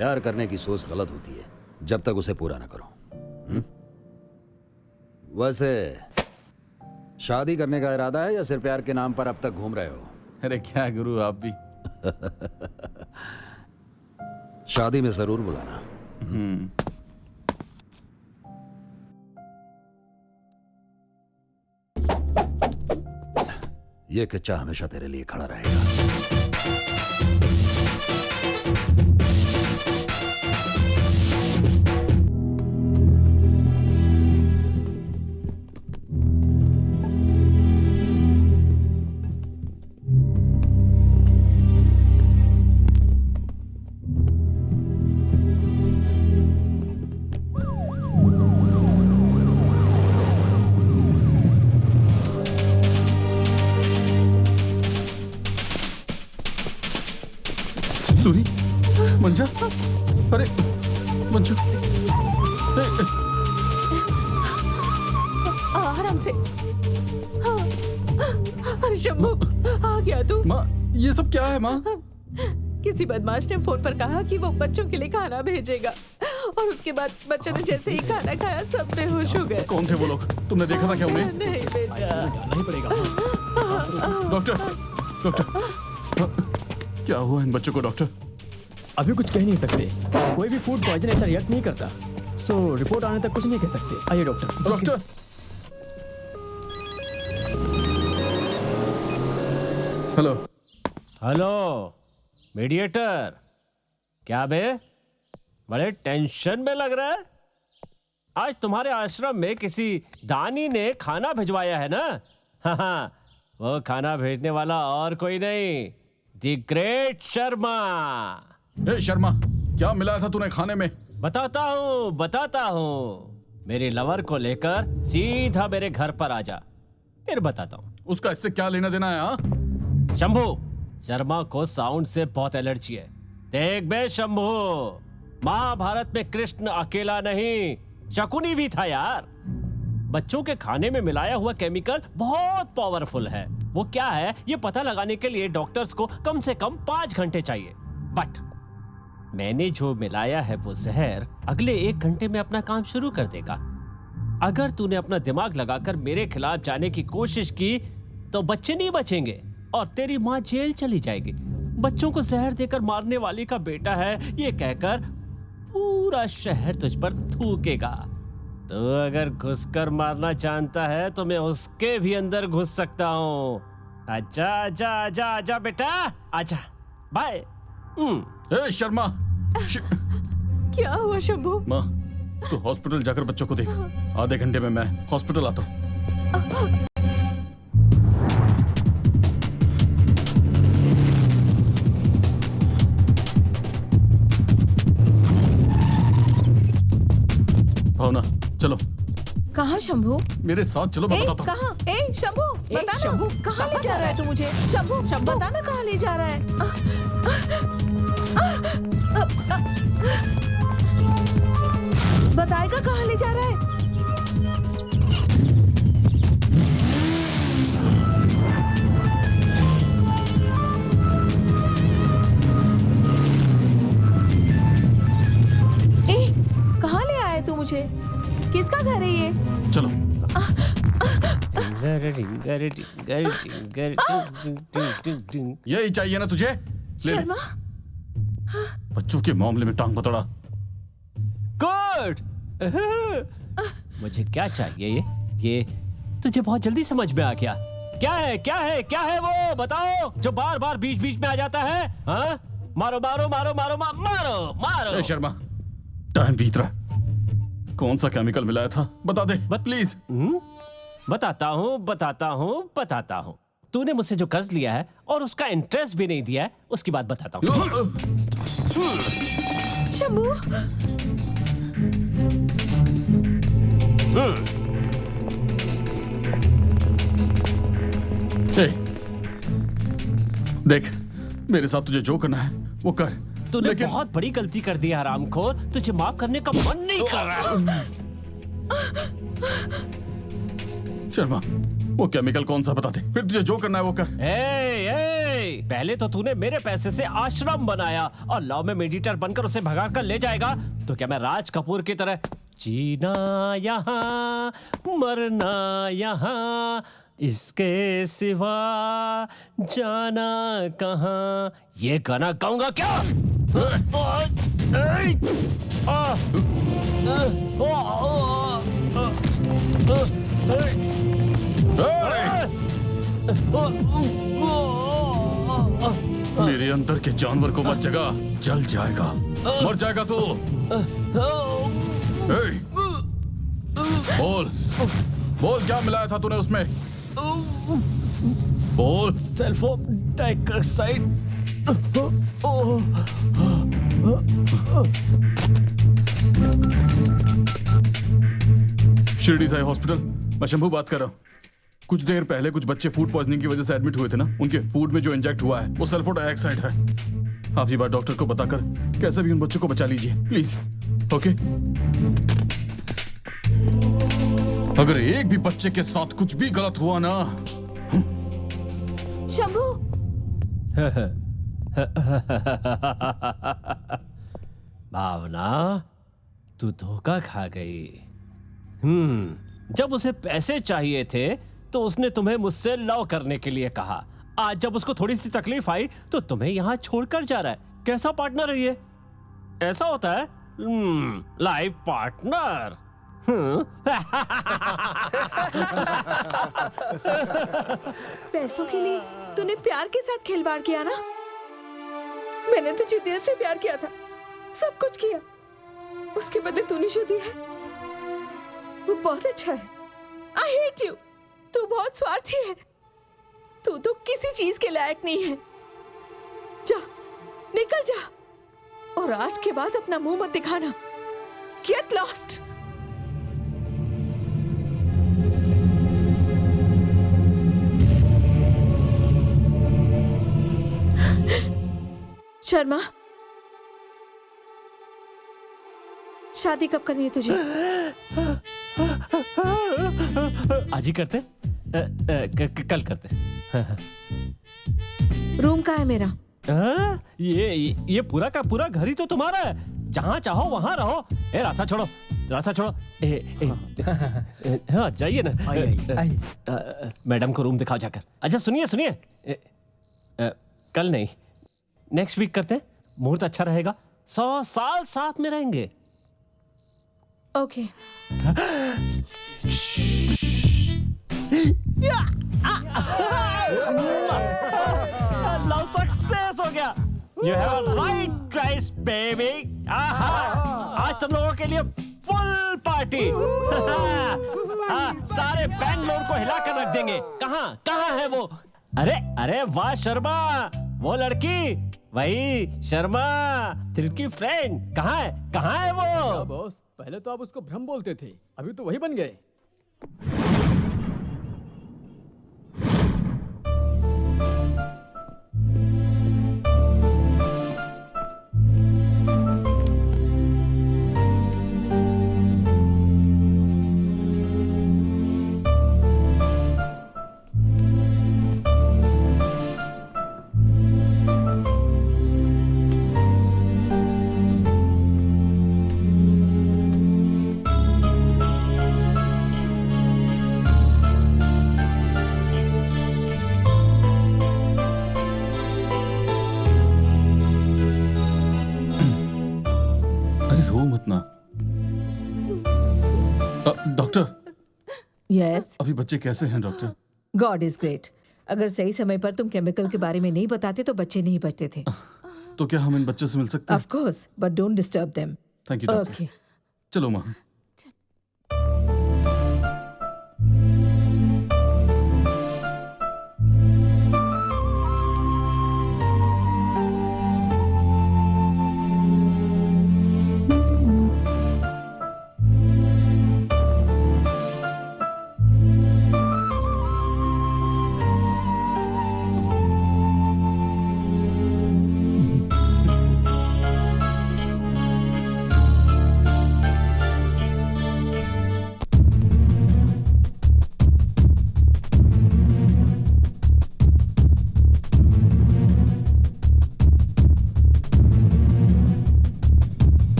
प्यार करने की सोच गलत होती है जब तक उसे पूरा ना करो। वैसे शादी करने का इरादा है या सिर्फ प्यार के नाम पर अब तक घूम रहे हो? अरे क्या गुरु, आप भी। शादी में जरूर बुलाना। ये किच्चा हमेशा तेरे लिए खड़ा रहेगा। सूरी, मंजा, अरे मंजू, आराम से। हाँ, अरे शंभू, आ गया तू? माँ, ये सब क्या है माँ? किसी बदमाश ने फोन पर कहा कि वो बच्चों के लिए खाना भेजेगा और उसके बाद बच्चों ने जैसे ही खाना खाया सब बेहोश हो गए। कौन थे वो लोग? तुमने देखा था क्या उन्हें? नहीं बेटा। डालना ही पड़ेगा। डॉक्टर, डॉक्टर, क्या हुआ इन बच्चों को डॉक्टर? अभी कुछ कह नहीं सकते, कोई भी फूड पॉइजन ऐसा रिएक्ट नहीं करता, सो रिपोर्ट आने तक कुछ नहीं कह सकते। आइए doctor. Doctor, hello. Hello mediator, क्या बे बड़े टेंशन में लग रहा है? आज तुम्हारे आश्रम में किसी दानी ने खाना भिजवाया है ना? हाँ, वो खाना भेजने वाला और कोई नहीं, द ग्रेट शर्मा। ए शर्मा, क्या मिलाया था तूने खाने में? बताता हूँ। मेरी लवर को लेकर सीधा मेरे घर पर आ जा, फिर बताता हूँ। उसका इससे क्या लेना देना है? हाँ शंभू, शर्मा को साउंड से बहुत एलर्जी है। देख बे शंभू, महाभारत में कृष्ण अकेला नहीं, शकुनी भी था यार। बच्चों के खाने में मिलाया हुआ केमिकल बहुत पावरफुल है। वो क्या है ये पता लगाने के लिए डॉक्टर्स को कम से कम 5 घंटे चाहिए। बट मैंने जो मिलाया है वो जहर अगले 1 घंटे में अपना काम शुरू कर देगा। अगर तूने अपना दिमाग लगाकर मेरे खिलाफ जाने की कोशिश की तो बच्चे नहीं बचेंगे और तेरी माँ जेल चली जाएगी। बच्चों को जहर देकर मारने वाली का बेटा है ये कहकर पूरा शहर तुझ पर थूकेगा। तो अगर घुसकर मारना जानता है तो मैं उसके भी अंदर घुस सकता हूँ। आजा आजा आजा आजा बेटा, आजा। बाय। ए शर्मा, क्या हुआ शंभू? माँ, तू हॉस्पिटल जाकर बच्चों को देख। आधे घंटे में मैं हॉस्पिटल आता हूँ। भावना, चलो। कहाँ शंभू? मेरे साथ चलो, मैं बताता हूँ। कहाँ? ए शंभू, बता ना, कहाँ ले जा रहा है तू मुझे? शंभू, बता ना कहाँ ले जा रहा है? बताएगा कहाँ ले जा रहा है? ए, कहाँ ले आया तू मुझे? किसका घर है ये? चलो। यही चाहिए ना तुझे? ले ले। शर्मा, बच्चों के मामले में टांग पतड़ा। गुड। मुझे क्या चाहिए? ये तुझे बहुत जल्दी समझ में आ गया। क्या है क्या है क्या है वो बताओ, जो बार बार बीच बीच में आ जाता है? हाँ? मारो मारो मारो मारो मारो मारो। ए शर्मा, टाइम बीत रहा है। कौन सा केमिकल मिलाया था बता दे प्लीज। बताता हूँ। तूने मुझसे जो कर्ज लिया है और उसका इंटरेस्ट भी नहीं दिया है, उसकी बात बताता हूँ। शंभू, देख, मेरे साथ तुझे जो करना है वो कर। तूने बहुत बड़ी गलती कर दी हरामखोर, तुझे माफ करने का मन नहीं कर रहा। शर्मा, वो केमिकल कौन सा बता दे, फिर तुझे जो करना है वो कर। पहले तो तूने मेरे पैसे से आश्रम बनाया और लव में मेडिटेटर बनकर उसे भगा कर ले जाएगा तो क्या मैं राज कपूर की तरह जीना यहाँ मरना यहाँ इसके सिवा जाना कहाँ ये गाना गाऊंगा क्या? मेरे अंदर के जानवर को मत जगा, जल जाएगा, मर जाएगा तू। बोल बोल क्या मिलाया था तूने उसमें? बोल। Sulphone dioxide. Shirdi Sai hospital, मैं शंभू बात कर रहा हूँ। कुछ देर पहले कुछ बच्चे फूड पॉइजनिंग की वजह से एडमिट हुए थे ना, उनके फूड में जो इंजेक्ट हुआ है वो सल्फर डाइऑक्साइड है। आप ये बात डॉक्टर को बताकर कैसे भी उन बच्चों को बचा लीजिए प्लीज। ओके? अगर एक भी बच्चे के साथ कुछ भी गलत हुआ ना। शंभू। भावना, तू धोखा खा गई। जब उसे पैसे चाहिए थे तो उसने तुम्हें मुझसे लव करने के लिए कहा। आज जब उसको थोड़ी सी तकलीफ आई तो तुम्हें यहाँ छोड़कर जा रहा है। कैसा पार्टनर है ये? ऐसा होता है लाइफ पार्टनर। पैसों के लिए तूने प्यार के साथ खिलवाड़ किया ना? मैंने तुझे दिल से प्यार किया था, सब कुछ किया, उसके बदले तूने जो दिया है वो बहुत अच्छा है। I hate you. तू बहुत स्वार्थी है। तू तो किसी चीज के लायक नहीं है। जा, निकल जा, और आज के बाद अपना मुंह मत दिखाना। Get lost. शर्मा, शादी कब करनी है तुझे? आज ही करते? कल करते। रूम कहाँ है मेरा? ये पूरा का पूरा घर ही तो तुम्हारा है। जहाँ चाहो वहाँ रहो। रास्ता छोड़ो, रास्ता छोड़ो। हाँ जाइए ना। मैडम को रूम दिखाओ जाकर। अच्छा सुनिए सुनिए, कल नहीं नेक्स्ट वीक करते हैं, मुहूर्त अच्छा रहेगा। 100 साल साथ में रहेंगे। ओके। लव सक्सेस हो गया। You have a right choice, baby. आज तुम लोगों के लिए फुल पार्टी। सारे बैंगलोर को हिला कर रख देंगे। कहाँ है वो? अरे वाह शर्मा, वो लड़की, वही शर्मा, दिल की फ्रेंड। कहाँ है वो? बॉस, पहले तो आप उसको भ्रम बोलते थे, अभी तो वही बन गए। यस। अभी बच्चे कैसे हैं डॉक्टर? God is great. अगर सही समय पर तुम केमिकल के बारे में नहीं बताते तो बच्चे नहीं बचते थे। तो क्या हम इन बच्चों से मिल सकते हैं? Of course, but don't disturb them. Thank you doctor. चलो माँ।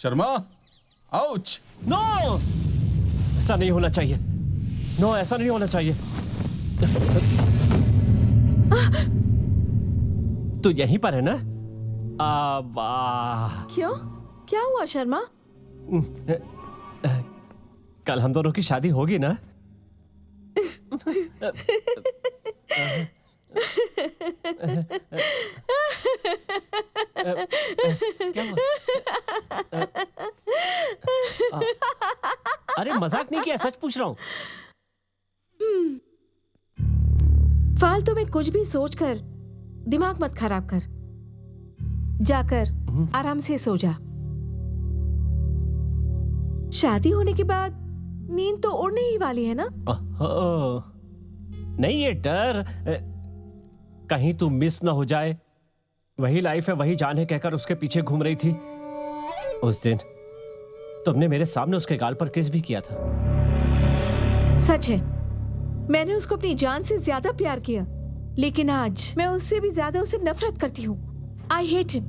शर्मा, आउच! नो, ऐसा नहीं होना चाहिए। नो, ऐसा नहीं होना चाहिए। तू यहीं पर है ना? वाह। क्यों? क्या हुआ शर्मा? कल हम दोनों की शादी होगी ना? क्या हुआ? अरे मजाक नहीं किया, सच पूछ रहा हूँ। फालतू में कुछ भी सोचकर दिमाग मत खराब कर। जाकर आराम से सो जा। शादी होने के बाद नींद तो उड़ने ही वाली है ना? नहीं, ये डर कहीं तू मिस ना हो जाए। वही लाइफ है, वही जान है कहकर उसके पीछे घूम रही थी। उस दिन तुमने मेरे सामने उसके गाल पर किस भी किया था। सच है, मैंने उसको अपनी जान से ज्यादा प्यार किया, लेकिन आज मैं उससे भी ज्यादा उसे नफरत करती हूँ। I hate him.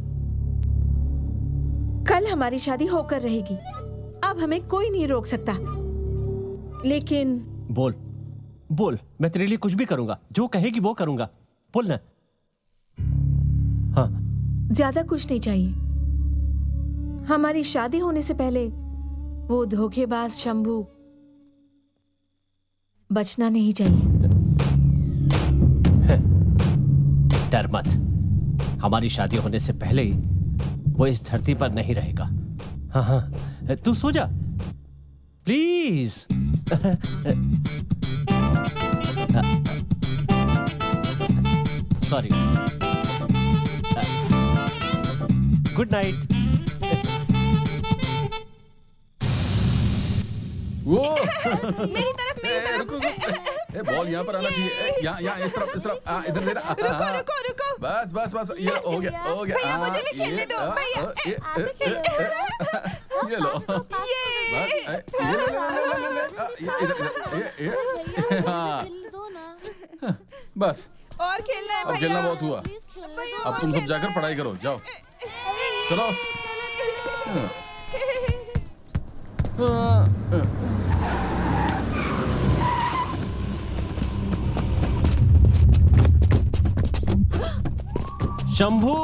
कल हमारी शादी होकर रहेगी, अब हमें कोई नहीं रोक सकता। लेकिन बोल बोल, मैं तेरे लिए कुछ भी करूंगा। जो कहेगी वो करूंगा। बोल ना। हाँ, ज्यादा कुछ नहीं चाहिए। हमारी शादी होने से पहले वो धोखेबाज शंभू बचना नहीं चाहिए। डर मत, हमारी शादी होने से पहले ही वो इस धरती पर नहीं रहेगा। हाँ हाँ, तू सो जा प्लीज। Sorry, good night. वो मेरी तरफ रुको, बॉल यहाँ पर आना चाहिए। यहाँ इस तरफ इधर दे रहा। रुको। बस ये हो गया। भैया मुझे भी खेलने दो। भैया ये लो। बस और खेलना है अब भैया। खेलना बहुत हुआ। अब तुम सब जाकर पढ़ाई करो, जाओ। चलो। शंभू,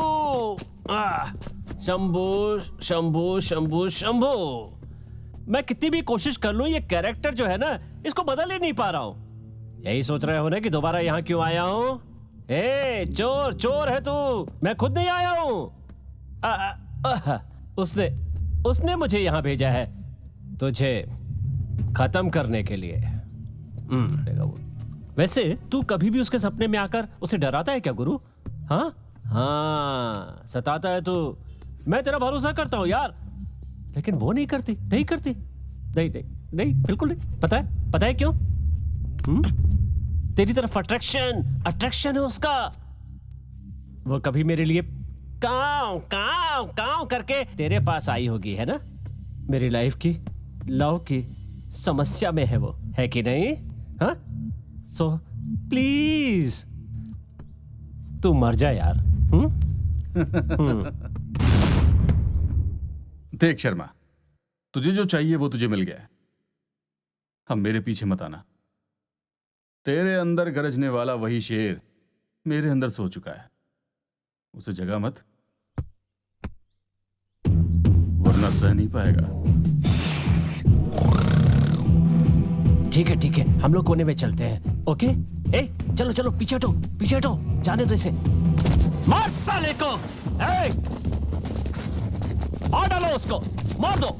शंभू शंभू शंभू शंभू। मैं कितनी भी कोशिश कर लूं, ये कैरेक्टर जो है ना, इसको बदल ही नहीं पा रहा हूं। यही सोच रहे हो ना कि दोबारा यहां क्यों आया हूं? ए चोर, चोर है तू, मैं खुद नहीं आया हूं। उसने मुझे यहां भेजा है तुझे खत्म करने के लिए। वैसे तू कभी भी उसके सपने में आकर उसे डराता है क्या गुरु? हाँ हाँ, सताता है तू। मैं तेरा भरोसा करता हूं यार, लेकिन वो नहीं करती। नहीं, बिल्कुल नहीं। पता है क्यों? तेरी तरफ अट्रैक्शन है उसका। वो कभी मेरे लिए काव काव काव करके तेरे पास आई होगी, है ना? मेरी लाइफ की, लव की समस्या में है वो, है कि नहीं? हाँ, सो प्लीज तू मर जा यार। देख शर्मा, तुझे जो चाहिए वो तुझे मिल गया। अब मेरे पीछे मत आना। तेरे अंदर गरजने वाला वही शेर मेरे अंदर सो चुका है। उसे जगा मत, वरना सह नहीं पाएगा। ठीक है, हम लोग कोने में चलते हैं। ओके? ए, चलो पीछे हटो, जाने दो इसे। मार साले को! ए, मार डालो उसको, मार दो।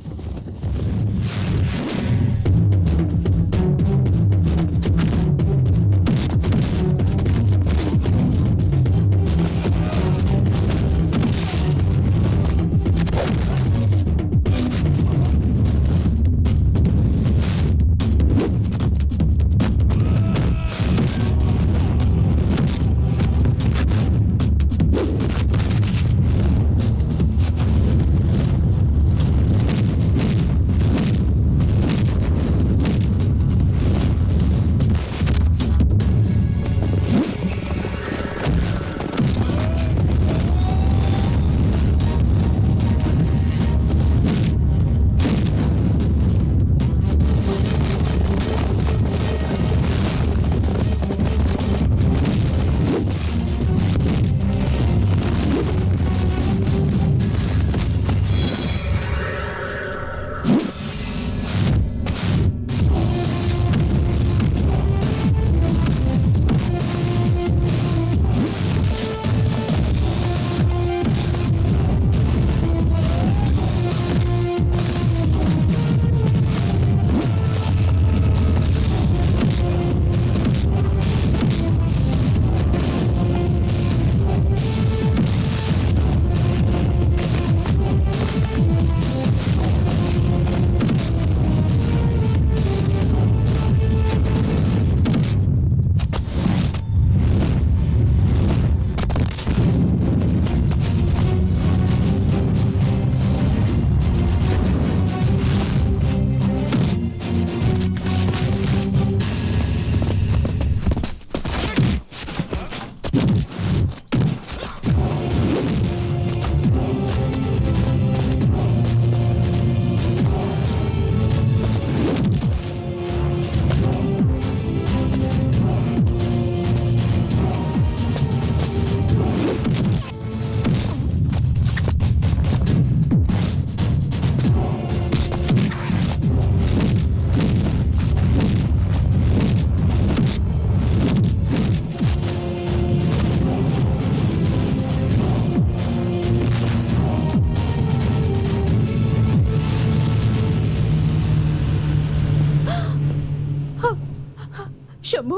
शंभू,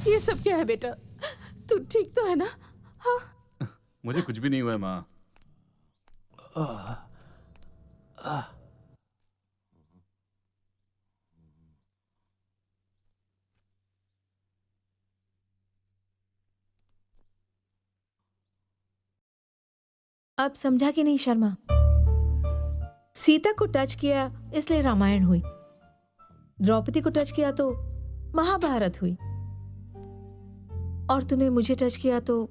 ये सब क्या है बेटा? तू ठीक तो है ना? हाँ? मुझे कुछ भी नहीं हुआ है माँ। अब समझा कि नहीं शर्मा? सीता को टच किया इसलिए रामायण हुई, द्रौपदी को टच किया तो महाभारत हुई, और तूने मुझे टच किया तो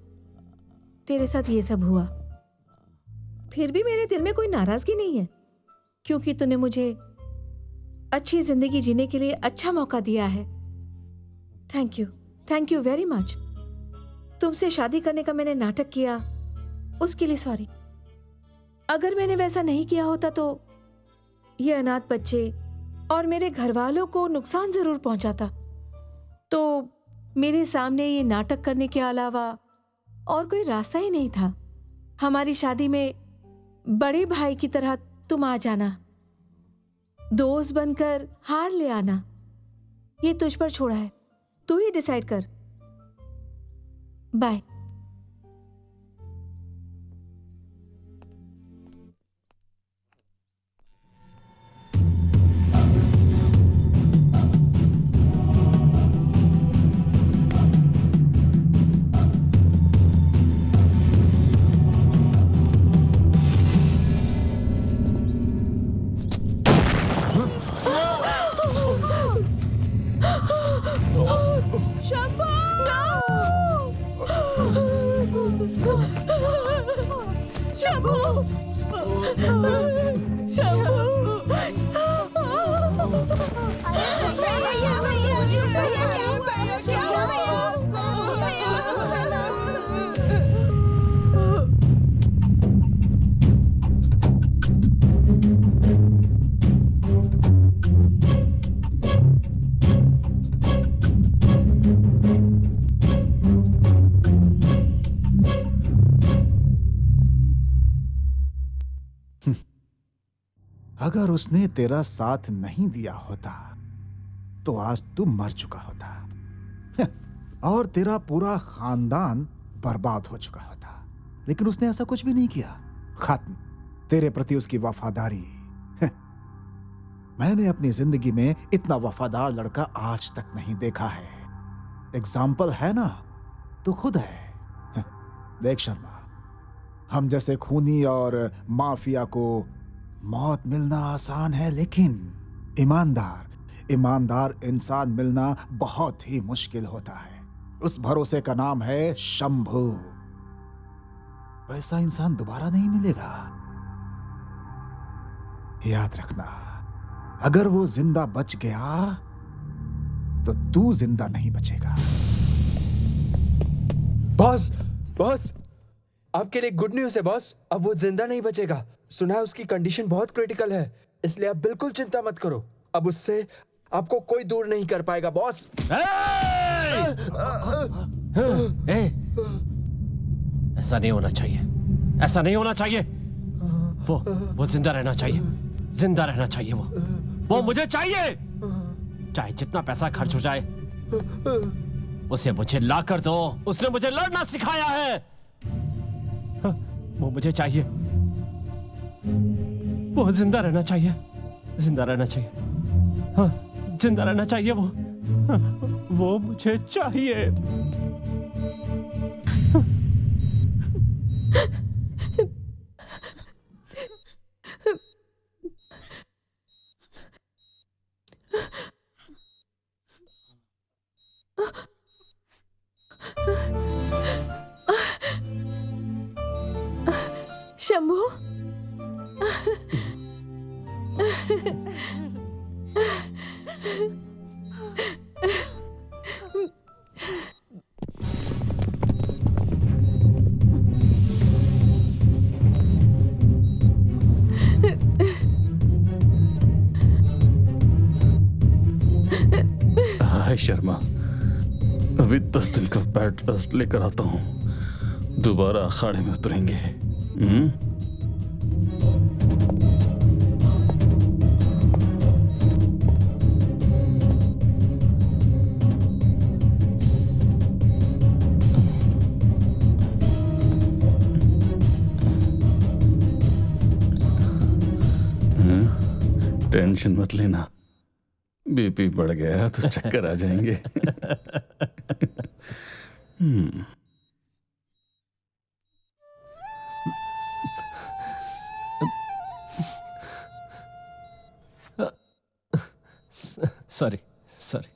तेरे साथ ये सब हुआ। फिर भी मेरे दिल में कोई नाराजगी नहीं है, क्योंकि तूने मुझे अच्छी जिंदगी जीने के लिए अच्छा मौका दिया है। Thank you very much. तुमसे शादी करने का मैंने नाटक किया, उसके लिए सॉरी। अगर मैंने वैसा नहीं किया होता तो ये अनाथ बच्चे और मेरे घर वालों को नुकसान जरूर पहुंचाता। तो मेरे सामने ये नाटक करने के अलावा और कोई रास्ता ही नहीं था। हमारी शादी में बड़े भाई की तरह तुम आ जाना, दोस्त बनकर हार ले आना, ये तुझ पर छोड़ा है। तू ही डिसाइड कर। बाय। अगर उसने तेरा साथ नहीं दिया होता तो आज तू मर चुका होता और तेरा पूरा खानदान बर्बाद हो चुका होता। लेकिन उसने ऐसा कुछ भी नहीं किया। खत्म। तेरे प्रति उसकी वफादारी, मैंने अपनी जिंदगी में इतना वफादार लड़का आज तक नहीं देखा है। एग्जाम्पल है ना तो खुद है। देख शर्मा, हम जैसे खूनी और माफिया को मौत मिलना आसान है, लेकिन ईमानदार इंसान मिलना बहुत ही मुश्किल होता है। उस भरोसे का नाम है शंभू। वैसा इंसान दोबारा नहीं मिलेगा। याद रखना, अगर वो जिंदा बच गया तो तू जिंदा नहीं बचेगा। बॉस, आपके लिए गुड न्यूज़ है बॉस। अब वो जिंदा नहीं बचेगा। सुना है उसकी कंडीशन बहुत क्रिटिकल है, इसलिए आप बिल्कुल चिंता मत करो। अब उससे आपको कोई दूर नहीं कर पाएगा बॉस। ऐसा नहीं होना चाहिए, ऐसा नहीं होना चाहिए। वो जिंदा रहना चाहिए, जिंदा रहना चाहिए। वो मुझे चाहिए, चाहे जितना पैसा खर्च हो जाए। उसे मुझे ला कर दो। उसने मुझे लड़ना सिखाया है। वो मुझे चाहिए। वो जिंदा रहना चाहिए, जिंदा रहना चाहिए। हाँ, जिंदा रहना चाहिए। वो मुझे चाहिए। शंभू, हाय शर्मा, अभी 10 दिन का बेड रेस्ट लेकर आता हूँ, दोबारा अखाड़े में उतरेंगे। टेंशन मत लेना, बीपी बढ़ गया तो चक्कर आ जाएंगे। Sorry sorry.